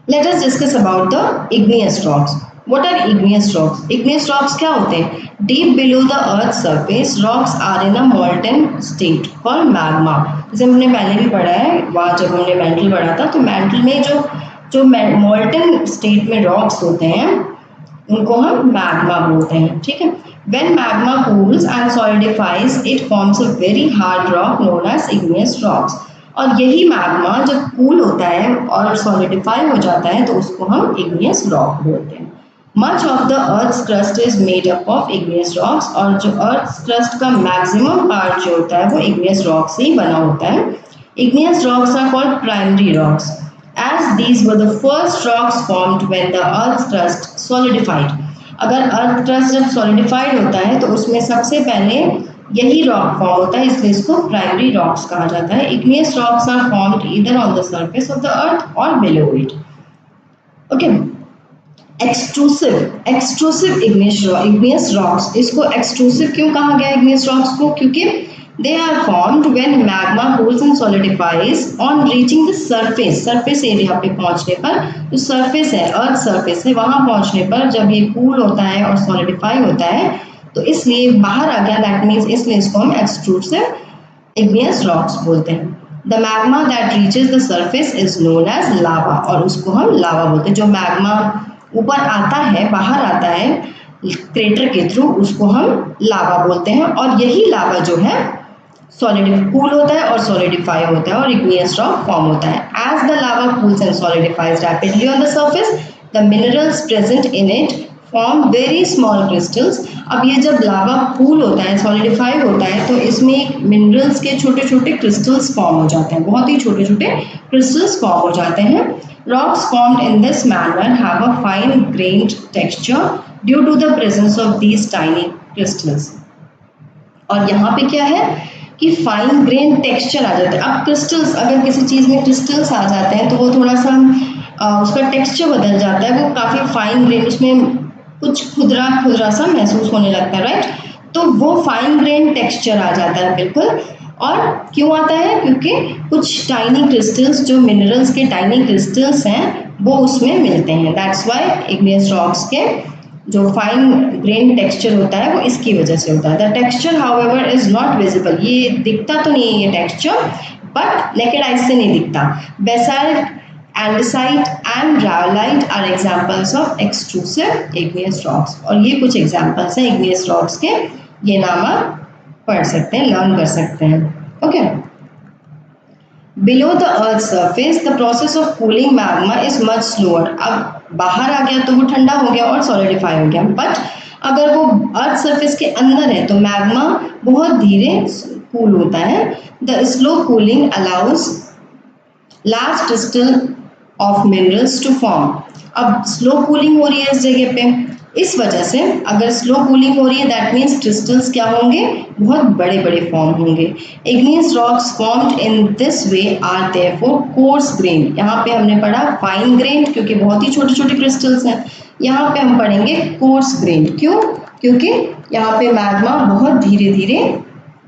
Let us discuss about the igneous rocks. What are igneous rocks? Igneous rocks क्या होते हैं? Deep below the earth surface rocks are in a molten state called magma. जैसे हमने पहले भी पढ़ा है, वहाँ जब हमने मेंटल पढ़ा था, तो मेंटल में जो मोल्टन स्टेट में रॉक्स होते हैं उनको हम मैग्मा बोलते हैं, ठीक है। When magma cools and solidifies, it forms a very hard rock known as igneous rocks. और यही मैग्मा जब कूल होता है और सॉलिडिफाई हो जाता है तो उसको हम igneous rock बोलते हैं। Much of the Earth's crust is made up of igneous rocks, और जो Earth's crust का मैक्सिमम पार्ट जो होता है वो igneous rock से ही बना होता है। Igneous rocks are called primary rocks, as these were the first rocks formed when the Earth's crust solidified. अगर अर्थ क्रस्ट जब सॉलिडिफाइड होता है तो उसमें सबसे पहले यही रॉक फॉर्म होता है, इसलिए इसको प्राइमरी रॉक्स कहा जाता है। Igneous rocks are formed either on the surface of the earth or below it. Okay, extrusive igneous rocks, इसको एक्सट्रूसिव क्यों कहा गया इग्नियस रॉक्स को? क्योंकि they are formed when magma cools and solidifies on reaching the surface. Surface area पे पहुंचने पर, जो सरफेस है, अर्थ सरफेस है, वहां पहुंचने पर जब ये कूल होता है और सॉलिडिफाई होता है तो इसलिए बाहर आ गया, दैट मीन्स इसलिए इसको हम एक्सट्रूसिव इग्नियस रॉक्स बोलते हैं। The magma that reaches the surface is known as lava, और उसको हम लावा बोलते हैं। जो मैग्मा ऊपर आता है, बाहर आता है क्रेटर के थ्रू, उसको हम लावा बोलते हैं। और यही लावा जो है कूल होता है और सॉलिडिफाई होता है और इग्नियस रॉक फॉर्म होता है। As the lava cools and solidifies rapidly on the surface, the minerals present in it form very small crystals. अब ये जब लावा कूल होता है, सॉलिडिफाई होता है, तो इसमें मिनरल्स के छोटे छोटे क्रिस्टल्स फॉर्म हो जाते हैं, बहुत ही छोटे छोटे क्रिस्टल्स फॉर्म हो जाते हैं। Rocks formed in this manner have a fine-grained texture due to the presence of these tiny crystals. और यहाँ पे क्या है कि फाइन ग्रेन टेक्सचर आ जाता है। अब क्रिस्टल्स, अगर किसी चीज़ में क्रिस्टल्स आ जाते हैं तो वो थोड़ा सा उसका टेक्सचर बदल जाता है, वो काफ़ी फाइन ग्रेन, उसमें कुछ खुदरा खुदरा सा महसूस होने लगता है, राइट? तो वो फाइन ग्रेन टेक्सचर आ जाता है बिल्कुल। और क्यों आता है? क्योंकि कुछ टाइनी क्रिस्टल्स, जो मिनरल्स के टाइनी क्रिस्टल्स हैं, वो उसमें मिलते हैं। दैट्स वाई इग्नियस रॉक्स के जो फाइन ग्रेन टेक्सचर होता है वो इसकी वजह से होता है। The texture however is not visible, ये दिखता तो नहीं है ये टेक्सचर, बट नेकेड आइज से नहीं दिखता। Basalt, andesite and rhyolite are examples of extrusive igneous rocks. और ये कुछ एग्जांपल्स हैं इग्नियस रॉक्स के, ये नाम आप पढ़ सकते हैं, लर्न कर सकते हैं। Okay, below the earth surface the process of cooling magma is much slower. अब बाहर आ गया तो वो ठंडा हो गया और सॉलिडिफाई हो गया, बट अगर वो अर्थ सरफेस के अंदर है तो मैग्मा बहुत धीरे कूल होता है। The slow cooling allows large crystal of minerals to form. अब स्लो कूलिंग हो रही है इस जगह पे, इस वजह से अगर स्लो कूलिंग हो रही है दैट मीन्स क्रिस्टल्स क्या होंगे? बहुत बड़े बड़े फॉर्म होंगे। Igneous rocks formed in this way are therefore coarse grain. यहाँ पे हमने पढ़ा फाइन ग्रेन क्योंकि बहुत ही छोटे छोटे क्रिस्टल्स हैं। यहाँ पे हम पढ़ेंगे कोर्स ग्रेन, क्यों? क्योंकि यहाँ पे मैग्मा बहुत धीरे धीरे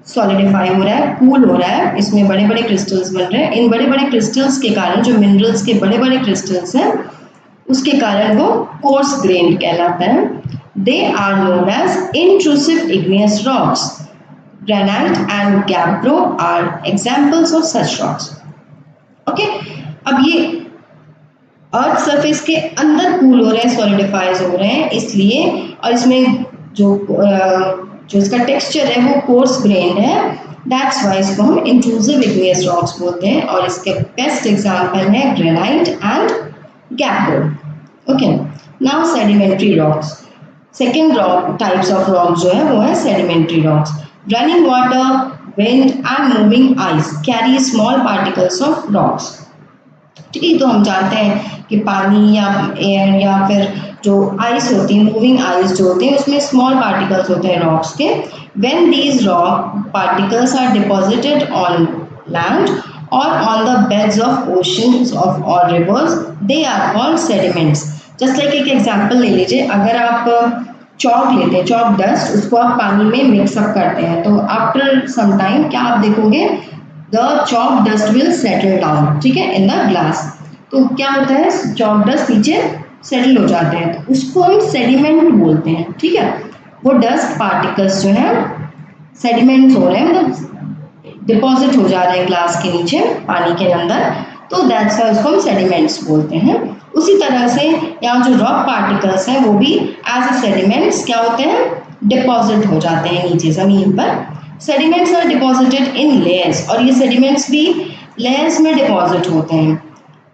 सॉलिडिफाई हो रहा है, कूल हो रहा है, इसमें बड़े बड़े क्रिस्टल्स बन रहे हैं। इन बड़े बड़े क्रिस्टल्स के कारण, जो मिनरल्स के बड़े बड़े क्रिस्टल्स हैं, उसके कारण वो कोर्स ग्रेन्ड कहलाता है। They are known as intrusive igneous rocks. Granite and gabbro are examples of such rocks. Okay, अब ये अर्थ सरफेस के अंदर कूल हो रहे हैं, सॉलिडिफाइज हो रहे हैं, इसलिए, और इसमें जो इसका टेक्सचर है वो कोर्स ग्रेन्ड है, दैट्स वाई इसको हम इंट्रूसिव इग्नियस रॉक्स बोलते हैं। और इसके बेस्ट एग्जाम्पल है granite and gabbro. Okay, now sedimentary rocks. Second rock types of rocks जो है वो है sedimentary rocks. Running water, wind and moving ice carry small particles of rocks. ठीक है, तो हम जानते हैं कि पानी या एयर या फिर जो आइस होती है, मूविंग आइस जो होती है, उसमें स्मॉल पार्टिकल्स होते हैं रॉक्स के। When these rock particles are deposited on land or on the beds of oceans of or rivers, they are called sediments. Just like एक एग्जाम्पल ले लीजिए, अगर आप चॉक लेते हैं, चॉक डस्ट, उसको आप पानी में मिक्सअप करते हैं, तो आफ्टर सम टाइम क्या आप देखोगे? The chalk dust will settle down, ठीक है, इन द ग्लास। तो क्या होता है? चॉक डस्ट नीचे सेटल हो जाते हैं, तो उसको हम सेडिमेंट बोलते हैं, ठीक है। वो डस्ट पार्टिकल्स जो है सेडिमेंट हो रहे हैं, मतलब डिपॉजिट हो जा रहे हैं ग्लास के नीचे, पानी के अंदर, तो दैट्स वाई उसको हम सेडिमेंट्स बोलते हैं। उसी तरह से यहाँ जो रॉक पार्टिकल्स हैं वो भी एज ए सेडिमेंट्स क्या होते हैं? डिपॉजिट हो जाते हैं नीचे ज़मीन पर। Sediments are deposited in layers, और ये सेडिमेंट्स भी लेयर्स में डिपॉजिट होते हैं।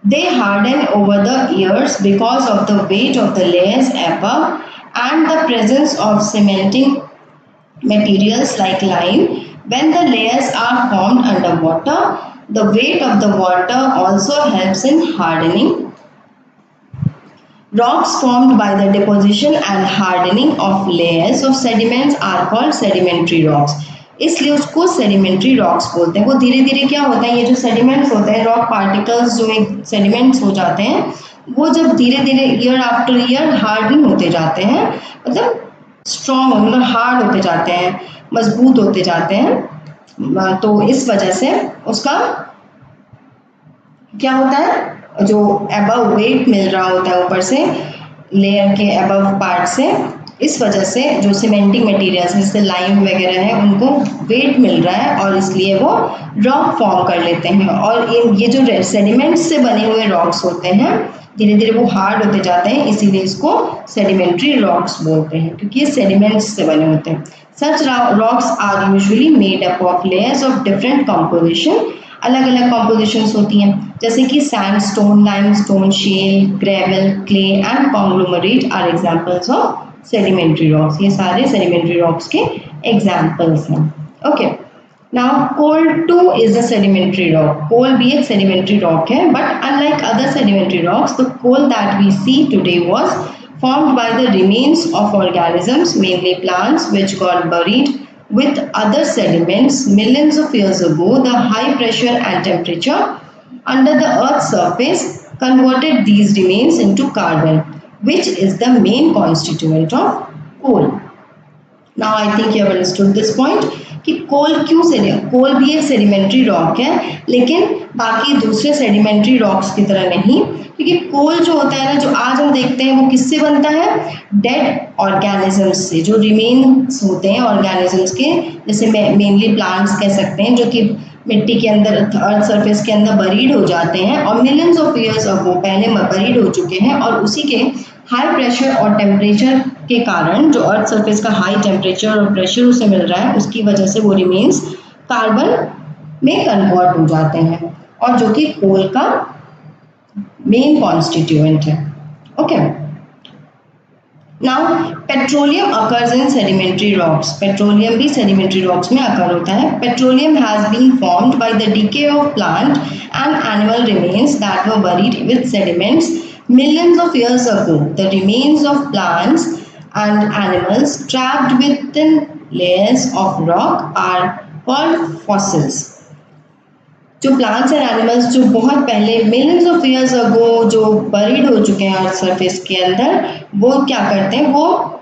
They harden over the years because of the weight of the layers above and the presence of cementing materials like lime. When the layers are formed underwater, the weight of the water also helps in hardening. Rocks formed by the deposition and hardening of layers of sediments are called sedimentary rocks. इसलिए उसको sedimentary rocks बोलते हैं। वो धीरे धीरे क्या होता है, ये जो सेडिमेंट्स होते हैं, रॉक पार्टिकल्स जो एक सेडिमेंट्स हो जाते हैं, वो जब धीरे धीरे ईयर आफ्टर ईयर हार्डन होते जाते हैं, मतलब स्ट्रॉन्ग मतलब हार्ड होते जाते हैं, मजबूत होते जाते हैं, तो इस वजह से उसका क्या होता है, जो अबव वेट मिल रहा होता है ऊपर से लेयर के अबव पार्ट से, इस वजह से जो सीमेंटिंग मटेरियल्स जैसे लाइम वगैरह है उनको वेट मिल रहा है और इसलिए वो रॉक फॉर्म कर लेते हैं। और ये जो सेडिमेंट्स से बने हुए रॉक्स होते हैं धीरे धीरे वो हार्ड होते जाते हैं, इसीलिए इसको सेडिमेंट्री रॉक्स बोलते हैं, क्योंकि ये सेडिमेंट्स से बने होते हैं। Such rocks are usually made up of layers of different composition, अलग अलग कॉम्पोजिशंस होती हैं, जैसे कि sandstone, limestone, shale, gravel, clay and conglomerate are examples of sedimentary rocks. ये सारे सेडिमेंट्री रॉक्स के एग्जांपल्स हैं। Okay, now coal too is a sedimentary rock. Coal भी एक सेडिमेंट्री रॉक है, but unlike other sedimentary rocks, the coal that we see today was formed by the remains of organisms, mainly plants, which got buried with other sediments millions of years ago. The high pressure and temperature under the Earth's surface converted these remains into carbon, which is the main constituent of coal. Now I think you have understood this point कि कोल क्यों कोल भी एक sedimentary rock है, लेकिन बाकी दूसरे sedimentary rocks की तरह नहीं, क्योंकि कोल जो होता है ना, जो आज हम देखते हैं, वो किससे बनता है, डेड ऑर्गेनिजम्स से, जो रिमेन्स होते हैं ऑर्गेनिजम्स के, जैसे मेनली प्लांट्स कह सकते हैं, जो कि मिट्टी के अंदर अर्थ सरफेस के अंदर बरीड हो जाते हैं और मिलियंस ऑफ ईयर्स अगो पहले बरीड हो चुके हैं, और उसी के हाई प्रेशर और टेम्परेचर के कारण, जो अर्थ सरफेस का हाई टेम्परेचर और प्रेशर उसे मिल रहा है, उसकी वजह से वो रिमेन्स कार्बन में कन्वर्ट हो जाते हैं, और जो कि कोल का मेन कॉन्स्टिट्यूएंट है। Okay, now petroleum occurs in sedimentary rocks. Petroleum भी सेडिमेंट्री रॉक्स में अकर होता है। Petroleum has been formed by the decay of plant and animal remains that were buried with sediments millions of years ago. The remains of plants and animals trapped within layers of rock are called fossils. जो plants and animals जो बहुत पहले millions of years ago जो buried हो चुके हैं earth surface के अंदर, वो क्या करते हैं, वो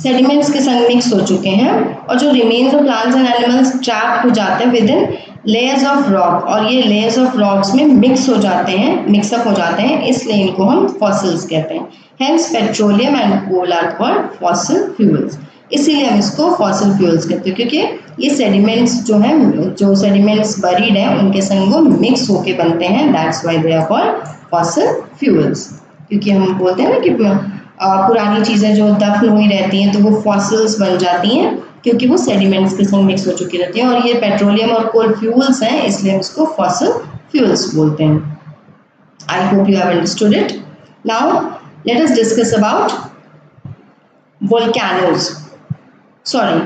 सेडिमेंट्स के संग मिक्स हो चुके हैं, और जो remains of plants and animals trapped हो जाते हैं with in layers of rock, और ये लेयर्स ऑफ रॉक्स में मिक्स हो जाते हैं, मिक्सअप हो जाते हैं, इसलिए इनको हम फॉसिल्स कहते हैं। Hence petroleum and coal are called fossil fuels. इसीलिए हम इसको फॉसिल फ्यूल्स कहते हैं, क्योंकि ये सेडिमेंट्स जो हैं, जो सेडिमेंट्स बरीड हैं, उनके संग वो मिक्स होके बनते हैं, that's why they are called fossil fuels. क्योंकि हम बोलते हैं ना कि पुरानी चीज़ें जो दफन हुई रहती हैं तो वो फॉसिल्स बन जाती हैं, क्योंकि वो सेडिमेंट्स के संग मिक्स हो चुकी रहती हैं, और ये पेट्रोलियम और कोल फ्यूल्स हैं, इसलिए हम इसको फॉसिल फ्यूल्स बोलते हैं। I hope you have understood it. Now let us discuss about volcanoes. Sorry,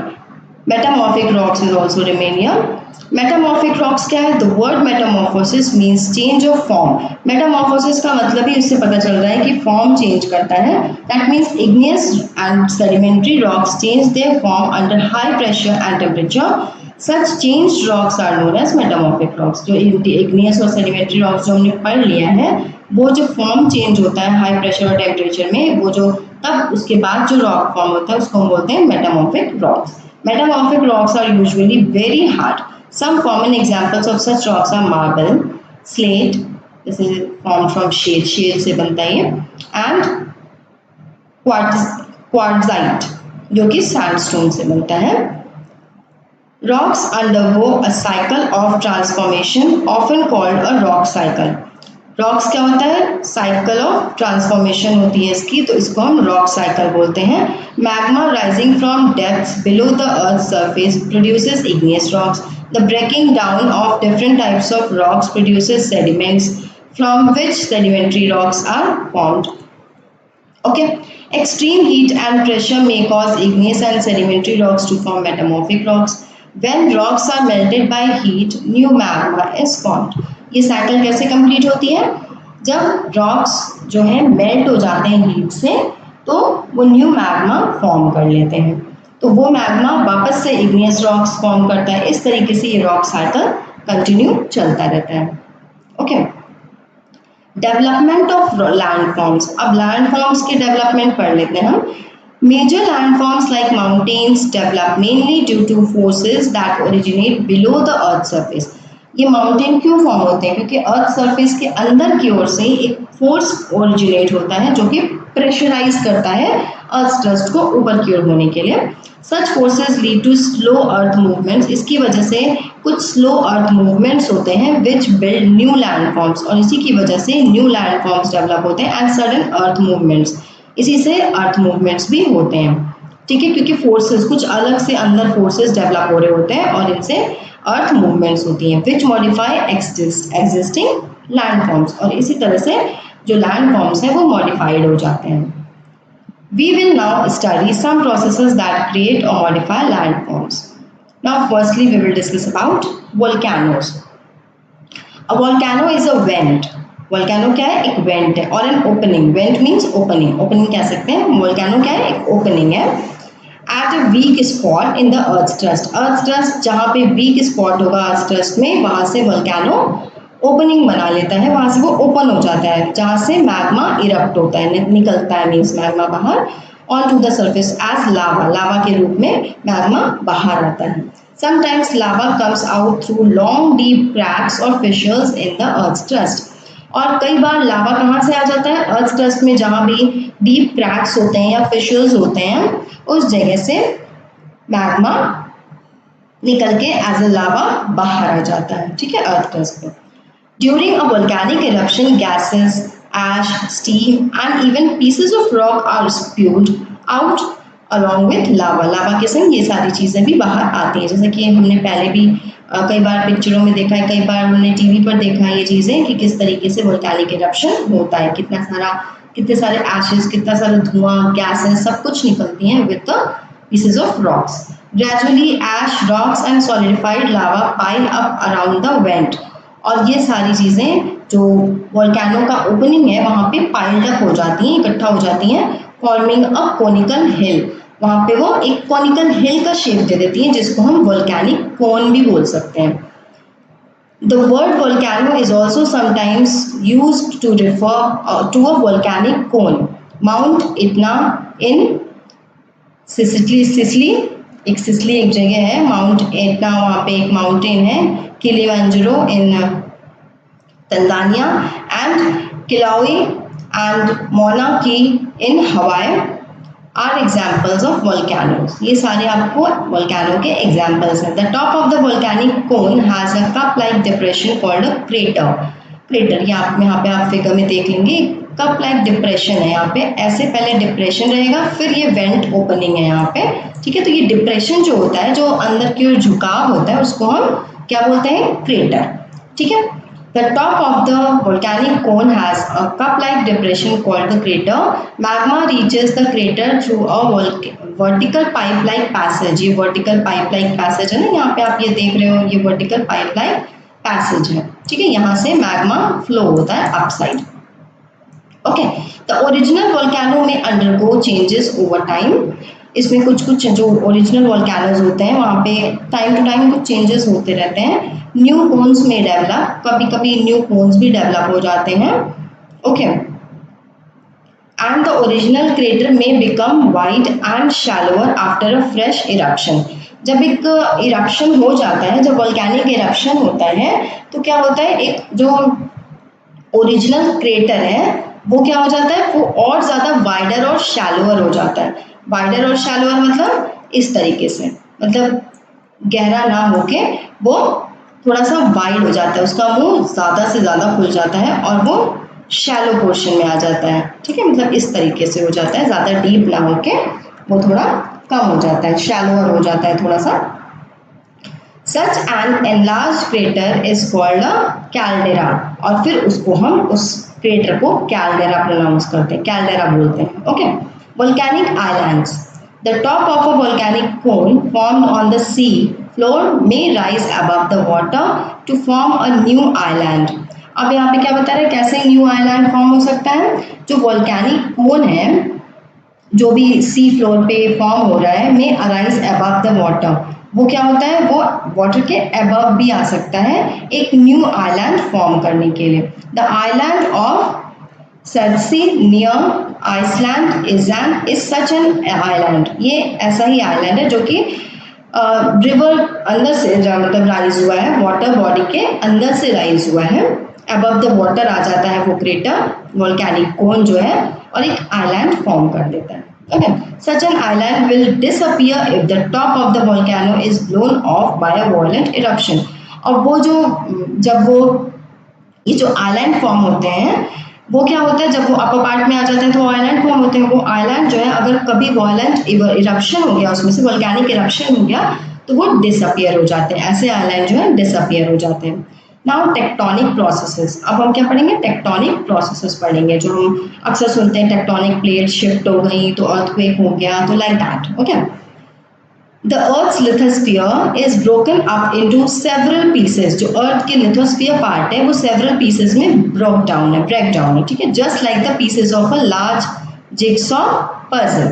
metamorphic rocks will also remain here. Metamorphic rocks क्या है? The word Metamorphosis means change of form. Metamorphosis का मतलब ही इससे पता चल रहा है कि फॉर्म चेंज करता है। That means igneous and sedimentary rocks change their form under high pressure and temperature. Such changed rocks are known as metamorphic rocks. जो इग्नियस और सेडिमेंट्री रॉक्स जो हमने पढ़ लिया है, वो जो फॉर्म चेंज होता है हाई प्रेशर और टेम्परेचर में, वो जो तब उसके बाद जो रॉक फॉर्म होता है उसको हम बोलते हैं metamorphic rocks. Metamorphic rocks are usually very hard. Some common examples of such rocks are marble, slate, this is formed from shale, shale से बनता है ये, and quartzite, जो कि sandstone से बनता है। Rocks undergo a cycle of transformation, often called a rock cycle. Rocks क्या होता है? साइकिल ऑफ ट्रांसफॉर्मेशन होती है इसकी, तो इसको हम रॉक साइकिल बोलते हैं। Magma rising from depths below the earth surface produces igneous rocks. The breaking down of different types of rocks produces sediments from which sedimentary rocks are formed. Okay, extreme heat and pressure may cause igneous and sedimentary rocks to form metamorphic rocks. When rocks are melted by heat, new magma is formed. ये cycle कैसे complete होती है? जब rocks जो है melt हो जाते हैं हीट से, तो वो न्यू मैग्मा फॉर्म कर लेते हैं। तो वो मैग्मा वापस से इग्नियस रॉक्स फॉर्म करता है। इस तरीके से ये रॉक साइकिल कंटिन्यू चलता रहता है। Okay, development of landforms. अब लैंडफॉर्म्स के डेवलपमेंट पढ़ लेते हैं हम। Major landforms like mountains develop mainly due to forces that originate below the earth surface. ये माउंटेन क्यों फॉर्म होते हैं? क्योंकि अर्थ सरफेस के अंदर की ओर से एक फोर्स ओरिजिनेट होता है जो कि प्रेशराइज करता है अर्थ क्रस्ट को ऊपर की ओर होने के लिए। Such forces lead to slow earth movements. इसकी वजह से कुछ स्लो अर्थ मूवमेंट्स होते हैं विच बिल्ड न्यू लैंडफॉर्म्स, और इसी की वजह से न्यू लैंडफॉर्म्स डेवलप होते हैं एंड सडन अर्थ मूवमेंट्स। इसी से अर्थ मूवमेंट्स भी होते हैं। ठीक है, क्योंकि फोर्सेस कुछ अलग से अंदर फोर्सेस डेवलप हो रहे होते हैं और इनसे अर्थ मूवमेंट्स होती हैं विच मॉडिफाई एग्जिस्टिंग लैंडफॉर्म्स, और इसी तरह से जो लैंडफॉर्म्स हैं वो मॉडिफाइड हो जाते हैं। We will now study some processes that create or modify landforms. Now, firstly, we will discuss about volcanoes. A volcano is a vent. Volcano क्या है? एक vent है और an opening. Vent means opening. Opening कह सकते हैं। Volcano क्या है? एक opening है। At a weak spot in the earth crust. Earth crust जहाँ पे weak spot होगा earth crust में, वहाँ से volcano ओपनिंग बना लेता है, वहां से वो ओपन हो जाता है जहां से मैग्मा इरप्ट होता है, निकलता है, मीन्स मैग्मा बाहर on to the surface as lava. Lava के रूप में मैग्मा बाहर आता है। Sometimes lava comes out through long deep cracks और fissures in the earth crust. और कई बार लावा कहाँ से आ जाता है? अर्थ क्रस्ट में जहाँ भी डीप क्रैक्स होते हैं या फिशर्स होते हैं उस जगह से मैग्मा निकल के एज अ लावा बाहर आ जाता है। ठीक है, अर्थ क्रस्ट पे। During a volcanic eruption, gases, ash, steam, and even pieces of rock are spewed out along with lava. Lava के संग ये सारी चीजें भी बाहर आती हैं, जैसे कि हमने पहले भी कई बार पिक्चरों में देखा है, कई बार हमने टीवी पर देखा है ये चीजें कि किस तरीके से वोल्केनिक इरप्शन होता है, कितने सारे एशेस, कितना सारा धुआं, गैसेस, सब कुछ निकलती हैं with the pieces of rocks. Gradually, ash, rocks, and solidified lava pile up around the vent. और ये सारी चीज़ें जो वोल्केनो का ओपनिंग है वहाँ पे पाइल्ड अप हो जाती हैं, इकट्ठा हो जाती हैं, फॉर्मिंग अ कोनिकल हिल। वहाँ पे वो एक कोनिकल हिल का शेप दे देती हैं जिसको हम वोल्केनिक कोन भी बोल सकते हैं। The word volcano is also sometimes used to refer to a volcanic cone. Mount Etna in Sicily, एक जगह है माउंट एटना, वहाँ पे एक माउंटेन है। Kilimanjaro in Tanzania and Kilauea and Mauna Kea in हवाई आर एग्जाम्पल्स ऑफ वोल्केनोज। ये सारे आपको वोल्केनो के एग्जाम्पल्स हैं। The top of the volcanic cone has a cup like depression called a crater. Crater ये आप यहाँ पे आप फिगर में देख लेंगे, कप लाइक डिप्रेशन है यहाँ पे, ऐसे पहले डिप्रेशन रहेगा फिर ये वेंट ओपनिंग है यहाँ पे। ठीक है, तो ये डिप्रेशन जो होता है, जो अंदर की ओर झुकाव होता है, उसको हम क्या बोलते हैं? क्रेटर। ठीक है, the top of the volcanic cone has a cup-like depression called the crater. Magma reaches the crater through a vertical pipe-like passage. ये vertical pipe-like passage है ना, यहाँ पे आप ये देख रहे हो, ये vertical pipe-like passage है। ठीक है, यहाँ से मैग्मा फ्लो होता है upside. Okay, the original volcano में अंडरगो चेंजेस ओवर टाइम। इसमें कुछ जो ओरिजिनल वोल्केनोज होते हैं वहाँ पे टाइम टू टाइम कुछ चेंजेस होते रहते हैं। न्यू कोन्स में डेवलप, कभी कभी न्यू कोन्स भी डेवलप हो जाते हैं। Okay, and the original crater may become wide and shallower after a fresh eruption. जब एक इरप्शन हो जाता है, जब वोल्केनिक इरप्शन होता है तो क्या होता है, एक जो ओरिजिनल क्रेटर है वो क्या हो जाता है, वो और ज़्यादा वाइडर और शैलोअर हो जाता है। वाइडर और शैलोअर मतलब इस तरीके से, मतलब गहरा ना होके वो थोड़ा सा वाइड हो जाता है, उसका मुंह ज़्यादा से ज़्यादा खुल जाता है और वो शैलो पोर्शन में आ जाता है। ठीक है, मतलब इस तरीके से हो जाता है, ज़्यादा डीप ना होके वो थोड़ा कम हो जाता है, शैलोअर हो जाता है थोड़ा सा। Such an enlarged crater is called a caldera, और फिर उसको हम उस क्रेटर को कैल्डेरा प्रोनाउंस करते हैं, कैल्डेरा बोलते हैं। Okay, volcanic islands. The top of a volcanic cone formed on the sea floor may rise above the water to form a new island. अब यहाँ पे क्या बता रहे हैं, कैसे न्यू आइलैंड फॉर्म हो सकता है? जो वोल्केनिक कोन है जो भी सी फ्लोर पे फॉर्म हो रहा है में अराइज अबव द वाटर, वो क्या होता है, वो वाटर के अबव भी आ सकता है एक न्यू आइलैंड फॉर्म करने के लिए। The island of Surtsey near Iceland is such an island, ये ऐसा ही आइलैंड है जो कि रिवर अंदर से मतलब राइज हुआ है, वाटर बॉडी के अंदर से राइज हुआ है, अबव द वाटर आ जाता है वो क्रेटर वोल्केनिक कोन जो है, और एक आइलैंड फॉर्म कर देता है। Okay, such an island will disappear if the top of the volcano is blown off by a violent eruption. और वो जो जब वो ये जो आइलैंड फॉर्म होते हैं वो क्या होता है, जब वो अपर पार्ट में आ जाते हैं तो आइलैंड फॉर्म होते हैं। वो आइलैंड जो है अगर कभी वायलेंट इरप्शन हो गया, उसमें से वोल्केनिक इरप्शन हो गया, तो वो डिसअपियर हो जाते हैं, ऐसे आइलैंड जो है डिसअपियर हो जाते हैं। नाउ टेक्टोनिक प्रोसेसेस, अब हम क्या पढ़ेंगे, टेक्टोनिक प्रोसेसेस पढ़ेंगे, जो हम अक्सर सुनते हैं टेक्टोनिक प्लेट शिफ्ट हो गई तो अर्थक्वेक हो गया, तो like that. Okay, The Earth's lithosphere is broken up into several pieces. जो अर्थ के लिथोस्फीयर पार्ट है वो सेवरल पीसेस में ब्रेक डाउन है, ठीक है, just like the pieces of a large jigsaw puzzle.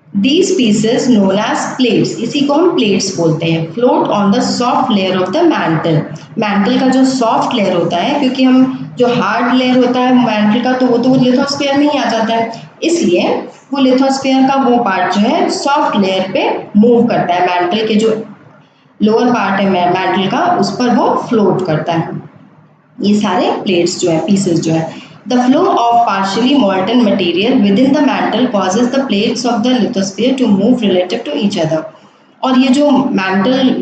These pieces known as plates, इसी को हम प्लेट्स बोलते हैं, float on the soft layer of the mantle। Mantle का जो सॉफ्ट लेयर होता है, क्योंकि हम जो हार्ड लेयर होता है मैंटल का तो वो लिथोस्फीयर में ही आ जाता है, इसलिए वो लिथोस्फीयर का वो पार्ट जो है सॉफ्ट लेयर पे मूव करता है, मैंटल के जो लोअर पार्ट है मैंटल का उस पर वो फ्लोट करता है। ये सारे प्लेट्स जो है, पीसेस जो है, the flow of partially molten material within the mantle causes the plates of the lithosphere to move relative to each other. और ये जो मैंटल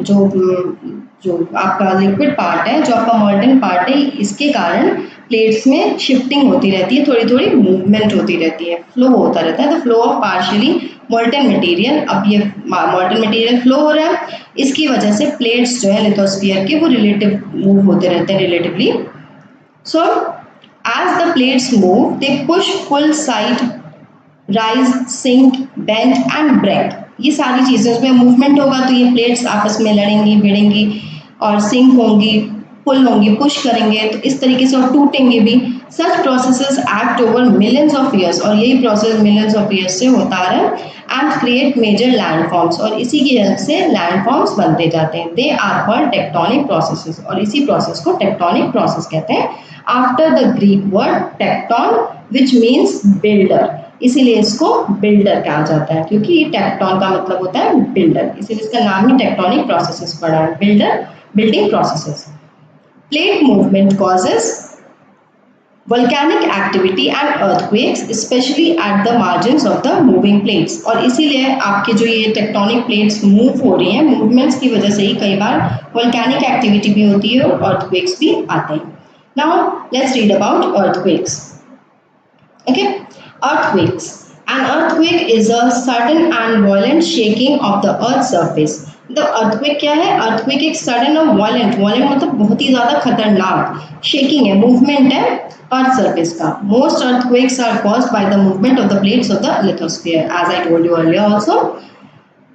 जो आपका लिक्विड पार्ट है, जो आपका मॉल्टन पार्ट है, इसके कारण प्लेट्स में शिफ्टिंग होती रहती है, थोड़ी थोड़ी मूवमेंट होती रहती है, फ्लो होता रहता है, the flow of partially molten material. अब ये मॉल्टन मटेरियल फ्लो हो रहा है, इसकी वजह से प्लेट्स जो है लिथोस्फीयर के वो रिलेटिव मूव होते रहते हैं relatively. So as the plates move they push pull side rise sink bend and break, ये सारी चीजें, उसमें मूवमेंट होगा तो ये प्लेट्स आपस में लड़ेंगी भिड़ेंगी और सिंक होंगी, पुल होंगी, पुश करेंगे, तो इस तरीके से और टूटेंगे भी। Such processes act over millions of years, और यही प्रोसेस मिलियंस ऑफ ईयर्स से होता है, एंड क्रिएट मेजर लैंडफॉर्म्स, और इसी की हेल्प से लैंडफॉर्म्स बनते जाते हैं। They are called tectonic processes, और इसी प्रोसेस को टेक्टोनिक प्रोसेस कहते हैं, after the Greek word tecton which means builder, इसीलिए इसको बिल्डर कहा जाता है, क्योंकि टेक्टोन का मतलब होता है बिल्डर, इसीलिए इसका नाम ही टेक्टोनिक प्रोसेसेस पड़ा है, builder, building processes. Plate movement causes volcanic activity and earthquakes especially at the margins of the moving plates, और इसीलिए आपके जो ये टेक्टोनिक प्लेट्स मूव हो रही हैं, मूवमेंट्स की वजह से ही कई बार volcanic एक्टिविटी भी होती है और earthquakes भी आते हैं। Now let's read about earthquakes. Okay, earthquakes. An earthquake is a sudden and violent shaking of the earth's surface. The earthquake क्या है? earthquake एक sudden और violent मतलब बहुत ही ज़्यादा खतरनाक, shaking है, movement है अर्थ सरफेस का। Most earthquakes are caused by the movement of the plates of the lithosphere, as I told you earlier also.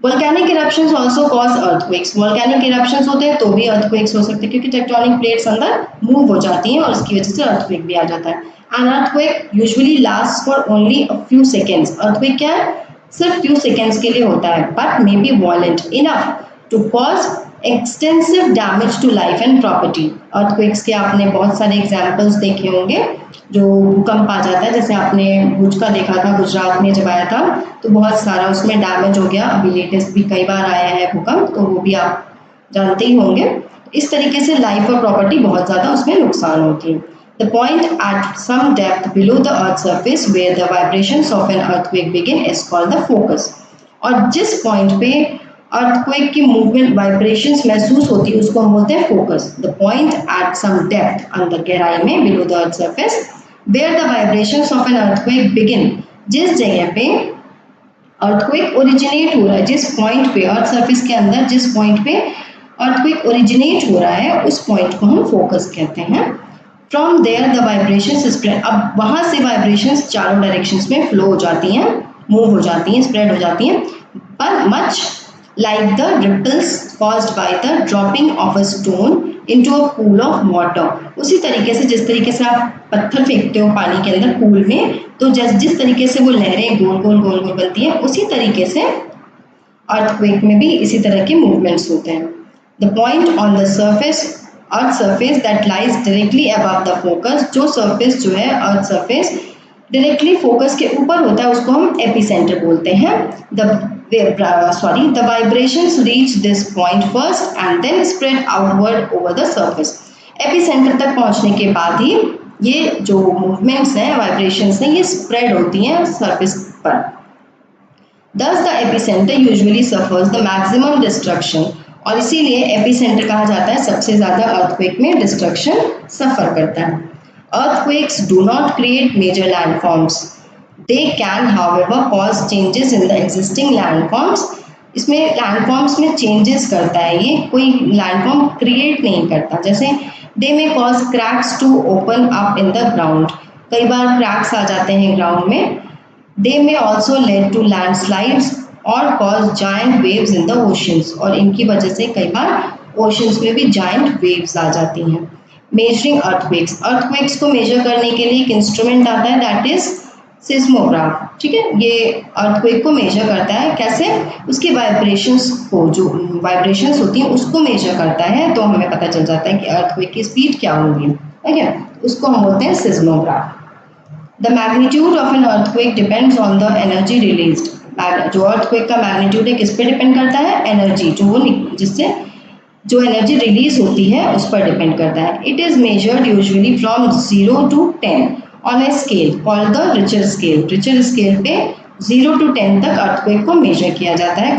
Volcanic eruptions also cause earthquakes. Volcanic eruptions होते हैं तो भी earthquakes हो सकते हैं, क्योंकि टेक्टोनिक प्लेट्स अंदर मूव हो जाती हैं और उसकी वजह से earthquake भी आ जाता है। An earthquake usually lasts for only a few seconds. Earthquake क्या है? सिर्फ few seconds के लिए होता है, but may be violent enough to cause extensive damage to life and property. Earthquakes के आपने बहुत सारे एग्जाम्पल्स देखे होंगे, जो भूकंप आ जाता है, जैसे आपने भुज का देखा था गुजरात में जब आया था, तो बहुत सारा उसमें डैमेज हो गया। अभी लेटेस्ट भी कई बार आया है भूकंप, तो वो भी आप जानते ही होंगे। इस तरीके से लाइफ और प्रॉपर्टी बहुत ज़्यादा उसमें नुकसान होती है। The point at some depth below the earth's surface where the vibrations of an earthquake begin is called the focus. और जिस पॉइंट पे अर्थक्वेक की मूवमेंट वाइब्रेशंस महसूस होती है उसको हम बोलते हैं focus. The point at some depth, अंदर गहराई में, below the earth surface, where the vibrations of an earthquake begin, जिस जगह पे अर्थक्वेक ओरिजिनेट हो रहा है, जिस पॉइंट पे अर्थ सरफेस के अंदर जिस पॉइंट पे अर्थक्वेक ओरिजिनेट हो रहा है उस पॉइंट को हम फोकस कहते हैं। From there the vibrations spread, अब वहां से वाइब्रेशंस चारों डायरेक्शंस में फ्लो हो जाती हैं, मूव हो जाती हैं, स्प्रेड हो जाती हैं, पर much like the ripples caused by the dropping of a stone into a pool of water। उसी तरीके से जिस तरीके से आप पत्थर फेंकते हो पानी के अंदर पूल में, तो जिस तरीके से वो लहरें गोल गोल गोल गोल बनती हैं, उसी तरीके से अर्थक्वेक में भी इसी तरह के मूवमेंट्स होते हैं। The point on the surface, earth surface that lies directly above the focus, जो सरफेस जो है अर्थ सरफेस डायरेक्टली फोकस के ऊपर होता है, उसको हम एपिसेंटर बोलते हैं। The vibrations reach this point first and then spread outward over the surface। Epicentre तक पहुंचने के बाद ही ये जो मूवमेंट्स हैं, वाइब्रेशंस हैं, ये स्प्रेड होती हैं सरफेस पर। Thus the epicenter usually suffers the maximum destruction, और इसीलिए एपिसेंटर कहा जाता है सबसे ज्यादा अर्थक्वेक में डिस्ट्रक्शन सफर करता है। Earthquakes do not create major landforms. They can, however, cause changes in the existing landforms। इसमें लैंडफॉर्म्स में चेंजेस करता है, ये कोई लैंडफॉर्म क्रिएट नहीं करता। जैसे they may cause cracks to open up in the ground, कई बार क्रैक्स आ जाते हैं ग्राउंड में। They may also lead to landslides और cause giant waves in the oceans, और इनकी वजह से कई बार ओशंस में भी जायंट वेव्स आ जाती हैं। मेजरिंग अर्थक्वेक्स, अर्थक्वेक्स को मेजर करने के लिए एक इंस्ट्रूमेंट आता है, दैट इज सिस्मोग्राफ। ठीक है, ये अर्थक्वेक को मेजर करता है। कैसे? उसकी वाइब्रेशंस को, जो वाइब्रेशंस होती हैं उसको मेजर करता है, तो हमें पता चल जाता है कि अर्थक्वेक की स्पीड क्या होगी। ठीक है, उसको हम बोलते हैं seismograph. The magnitude of an earthquake depends on the energy released. जो अर्थक्वेक का मैग्नीट्यूड है किस पे डिपेंड करता है? एनर्जी, जिससे जो एनर्जी रिलीज होती है उस पर डिपेंड करता है। It is measured usually from 0 to 10 on a scale called the Richter scale. Richer scale पे 0 to 10 तक अर्थक्वेक को मेजर किया जाता है।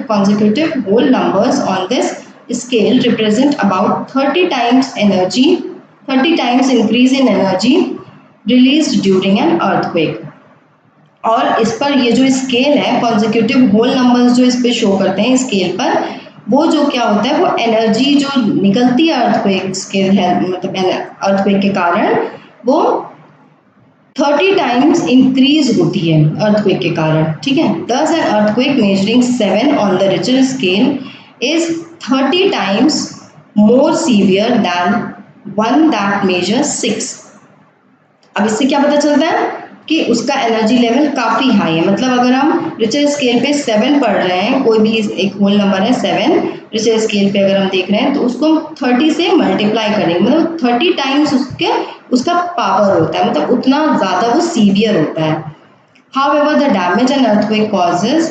consecutive whole numbers on this scale represent about 30 times energy, 30 times increase in energy released during an earthquake। और इस पर ये जो स्केल है, consecutive whole numbers जो इस पे शो करते हैं स्केल पर, वो जो क्या होता है, वो एनर्जी जो निकलती है अर्थक्वेक स्केल है, मतलब अर्थक्वेक के कारण वो 30 टाइम्स इंक्रीज होती है अर्थक्वेक के कारण। ठीक है, thus an earthquake measuring 7 on the Richter scale is 30 times more severe than one that measure 6। अब इससे क्या पता चलता है कि उसका एनर्जी लेवल काफ़ी हाई है। मतलब अगर हम रिचर स्केल पे 7 पढ़ रहे हैं, कोई भी एक होल नंबर है 7, रिचर स्केल पे अगर हम देख रहे हैं, तो उसको 30 से मल्टीप्लाई करेंगे, मतलब 30 टाइम्स उसका पावर होता है, मतलब उतना ज़्यादा वो सीवियर होता है। However, the damage an earthquake causes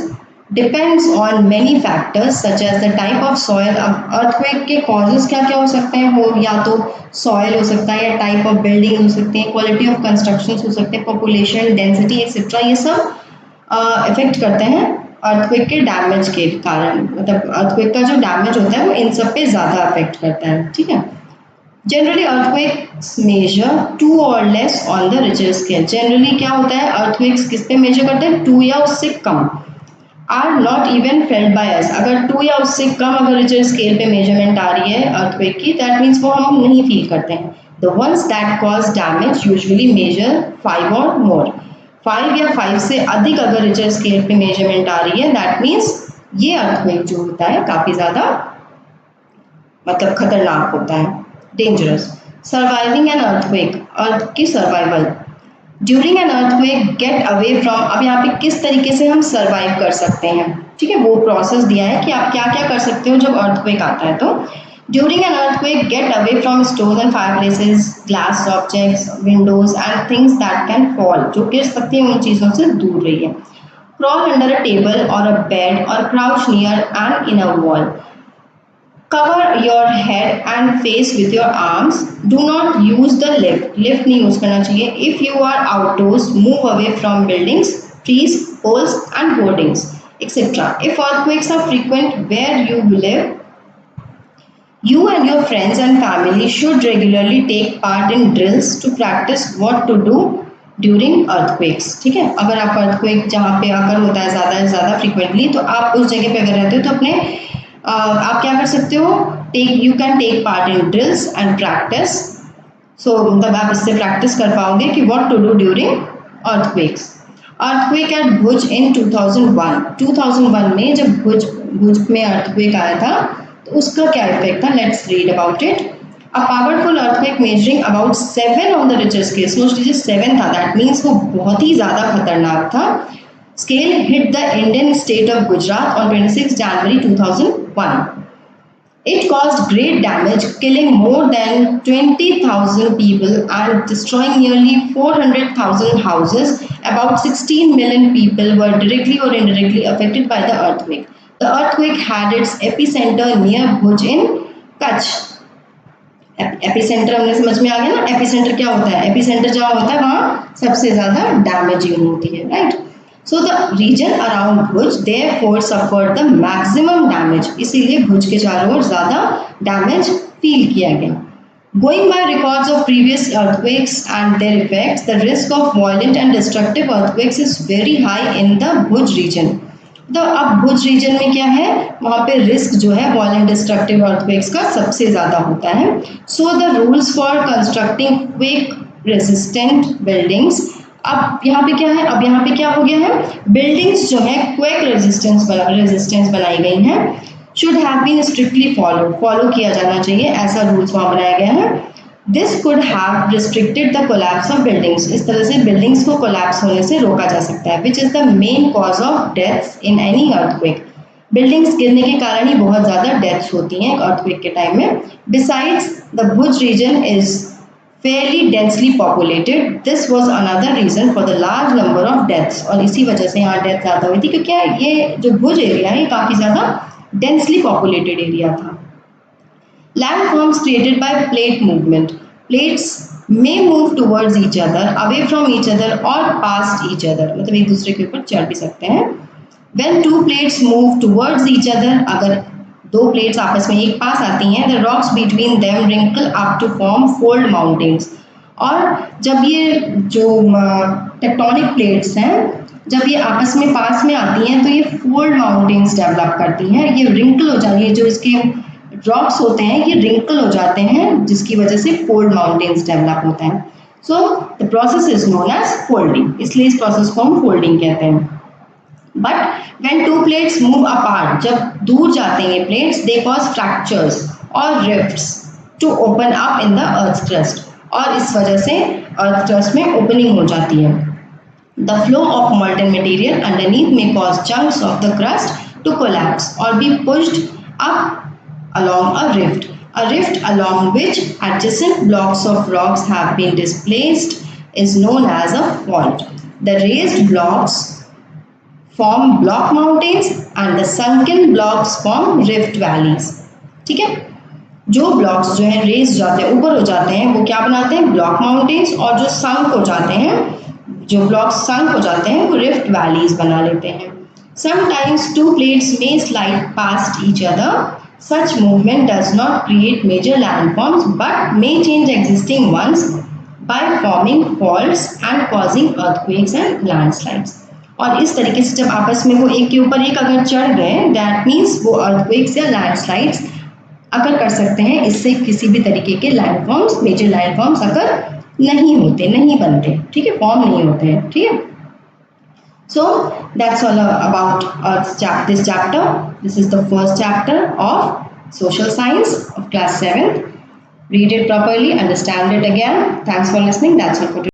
depends on many factors such as the type of soil। अब earthquake के causes क्या क्या हो सकते हैं? वो या तो soil हो सकता है, या type of building हो सकते हैं, quality of constructions हो सकते हैं, population density etc। ये सब इफेक्ट करते हैं earthquake के डैमेज के कारण। मतलब earthquake का जो डैमेज होता है वो इन सब पे ज़्यादा अफेक्ट करता है। ठीक है, जनरली अर्थक्वेक्स मेजर 2 और less on the Richter scale. Generally क्या होता है, अर्थक्वेक्स किस पे मेजर करते हैं? 2 या उससे कम। Are not even felt by us. अगर 2 या उससे कम अगर रिचर स्केल पे मेजरमेंट आ रही है अर्थक्वेक की, दैट मीन्स वो हम नहीं फील करते हैं। The ones that cause damage usually measure 5 और मोर। 5 या 5 से अधिक अगर रिचर स्केल पे मेजरमेंट आ रही है, दैट मीन्स ये अर्थक्वेक जो होता है काफ़ी ज़्यादा मतलब खतरनाक होता है, डेंजरस। सर्वाइविंग एन अर्थक्वेक, अर्थ की survival. During an earthquake get away from. अब यहाँ पे किस तरीके से हम सर्वाइव कर सकते हैं, ठीक है, वो प्रोसेस दिया है कि आप क्या क्या कर सकते हो जब अर्थक्वेक आता है। तो during an earthquake get away from stoves and fireplaces, glass objects, windows and things that can fall, जो गिर सकती हैं, उन चीज़ों से दूर रहिए। क्रॉल अंडर अ टेबल और अ बेड और crouch near an inner wall. Cover your head and face with your arms. Do not use the lift. Lift नहीं यूज करना चाहिए. If you are outdoors, move away from buildings, trees, poles and hoardings, etc. If earthquakes are frequent where you live, you and your friends and family should regularly take part in drills to practice what to do during earthquakes। ठीक है, अगर आप earthquake जहाँ पे आकर होता है ज़्यादा फ्रीक्वेंटली, तो आप उस जगह पे अगर रहते हो तो अपने आप क्या कर सकते हो? You can take part in drills and practice. So मतलब आप इससे प्रैक्टिस कर पाओगे कि what to do during earthquakes. Earthquake at Bhuj in 2001। 2001 में जब भुज में अर्थक्वेक आया था तो उसका क्या इफेक्ट था, let's read about it. A powerful earthquake measuring about 7 on the Richter scale, सोच लीजिए 7 था, दैट मीन्स वो बहुत ही ज्यादा खतरनाक था। Scale hit the Indian state of Gujarat on 26 January 2001. It caused great damage, killing more than 20,000 people and destroying nearly 400,000 houses. About 16 million people were directly or indirectly affected by the earthquake. The earthquake had its epicenter near Bhuj in Kutch. Epicentre हमने समझ में आ गया ना, epicentre क्या होता है, epicentre जहाँ होता है वहाँ सबसे ज्यादा डैमेजिंग होती है, right. So the region around Bhuj therefore suffered the maximum damage, इसीलिए भुज के चारों ओर ज्यादा डैमेज फील किया गया। Going by records of previous earthquakes and their effects, the risk of violent and destructive earthquakes is very high in the Bhuj region. तो अब भुज reason में क्या है, वहां पे रिस्क जो है वायलेंट डिस्ट्रक्टिव अर्थक्वेक्स का सबसे ज्यादा होता है। So the rules for constructing quake resistant buildings, अब यहाँ पे क्या है, अब यहाँ पे क्या हो गया है, बिल्डिंग्स जो है क्वेक रेजिस्टेंस बनाई गई हैं, should have been strictly follow किया जाना चाहिए, ऐसा रूल्स वहां बनाया गया है। This could have restricted the collapse of buildings, इस तरह से बिल्डिंग्स को कोलैप्स होने से रोका जा सकता है, which is the main cause of deaths in any earthquake. Buildings गिरने के कारण ही बहुत ज्यादा डेथ्स होती हैं अर्थक्वेक के टाइम में। Besides the Bhuj region is fairly densely populated. This was another reason for the large number of deaths, और इसी वजह से यहाँ डेथ ज्यादा हुई थी क्योंकि ये जो भुज एरिया है ये काफी ज्यादा डेंसली पॉपुलेटेड एरिया था। Landforms created by plate movement. Plates may move towards each other, away from each other or past each other. मतलब एक दूसरे के ऊपर चढ़ भी सकते हैं। When two plates move towards each other, अगर दो प्लेट्स आपस में एक पास आती हैं, the rocks between them wrinkle up to form fold mountains. और जब ये जो टेक्टोनिक प्लेट्स हैं जब ये आपस में पास में आती हैं तो ये फोल्ड माउंटेन्स डेवलप करती हैं, ये रिंकल हो जाती है, जो इसके रॉक्स होते हैं ये रिंकल हो जाते हैं जिसकी वजह से फोल्ड माउंटेन्स डेवलप होते हैं। So the process is known as folding, इसलिए इस प्रोसेस को हम फोल्डिंग कहते हैं। But when two plates move apart, जब दूर जाते हैं ये प्लेट्स, दे कॉज फ्रैक्चर्स और rifts to open up in the earth crust, और इस वजह से अर्थ क्रस्ट में ओपनिंग हो जाती है। The flow of molten material underneath may cause chunks of the crust to collapse or be pushed up along a rift. A rift along which adjacent blocks of rocks have been displaced is known as a fault. The raised blocks form block mountains and the sunken blocks form rift valleys. ठीक है, जो blocks जो है raise जाते हैं ऊपर हो जाते हैं वो क्या बनाते हैं, ब्लॉक माउंटेन्स, और जो संक हो जाते हैं, जो ब्लॉक्स संक हो जाते हैं वो रिफ्ट वैलीज बना लेते हैं। Sometimes two plates may slide past each other. Such movement does not create major landforms but may change existing ones by forming faults and causing earthquakes and landslides. और इस तरीके से जब आपस में वो एक के ऊपर एक अगर चढ़ गए, दैट मीन्स वो अर्थक्वेक्स या लैंडस्लाइड्स अगर कर सकते हैं, इससे किसी भी तरीके के लैंडफॉर्म्स, मेजर लैंडफॉर्म्स अगर नहीं होते, नहीं बनते, ठीक है, फॉर्म नहीं होते हैं, ठीक है। So that's all about this chapter. This is the first chapter of social science of class 7th. Read it properly, understand it again. Thanks for listening. That's all for today.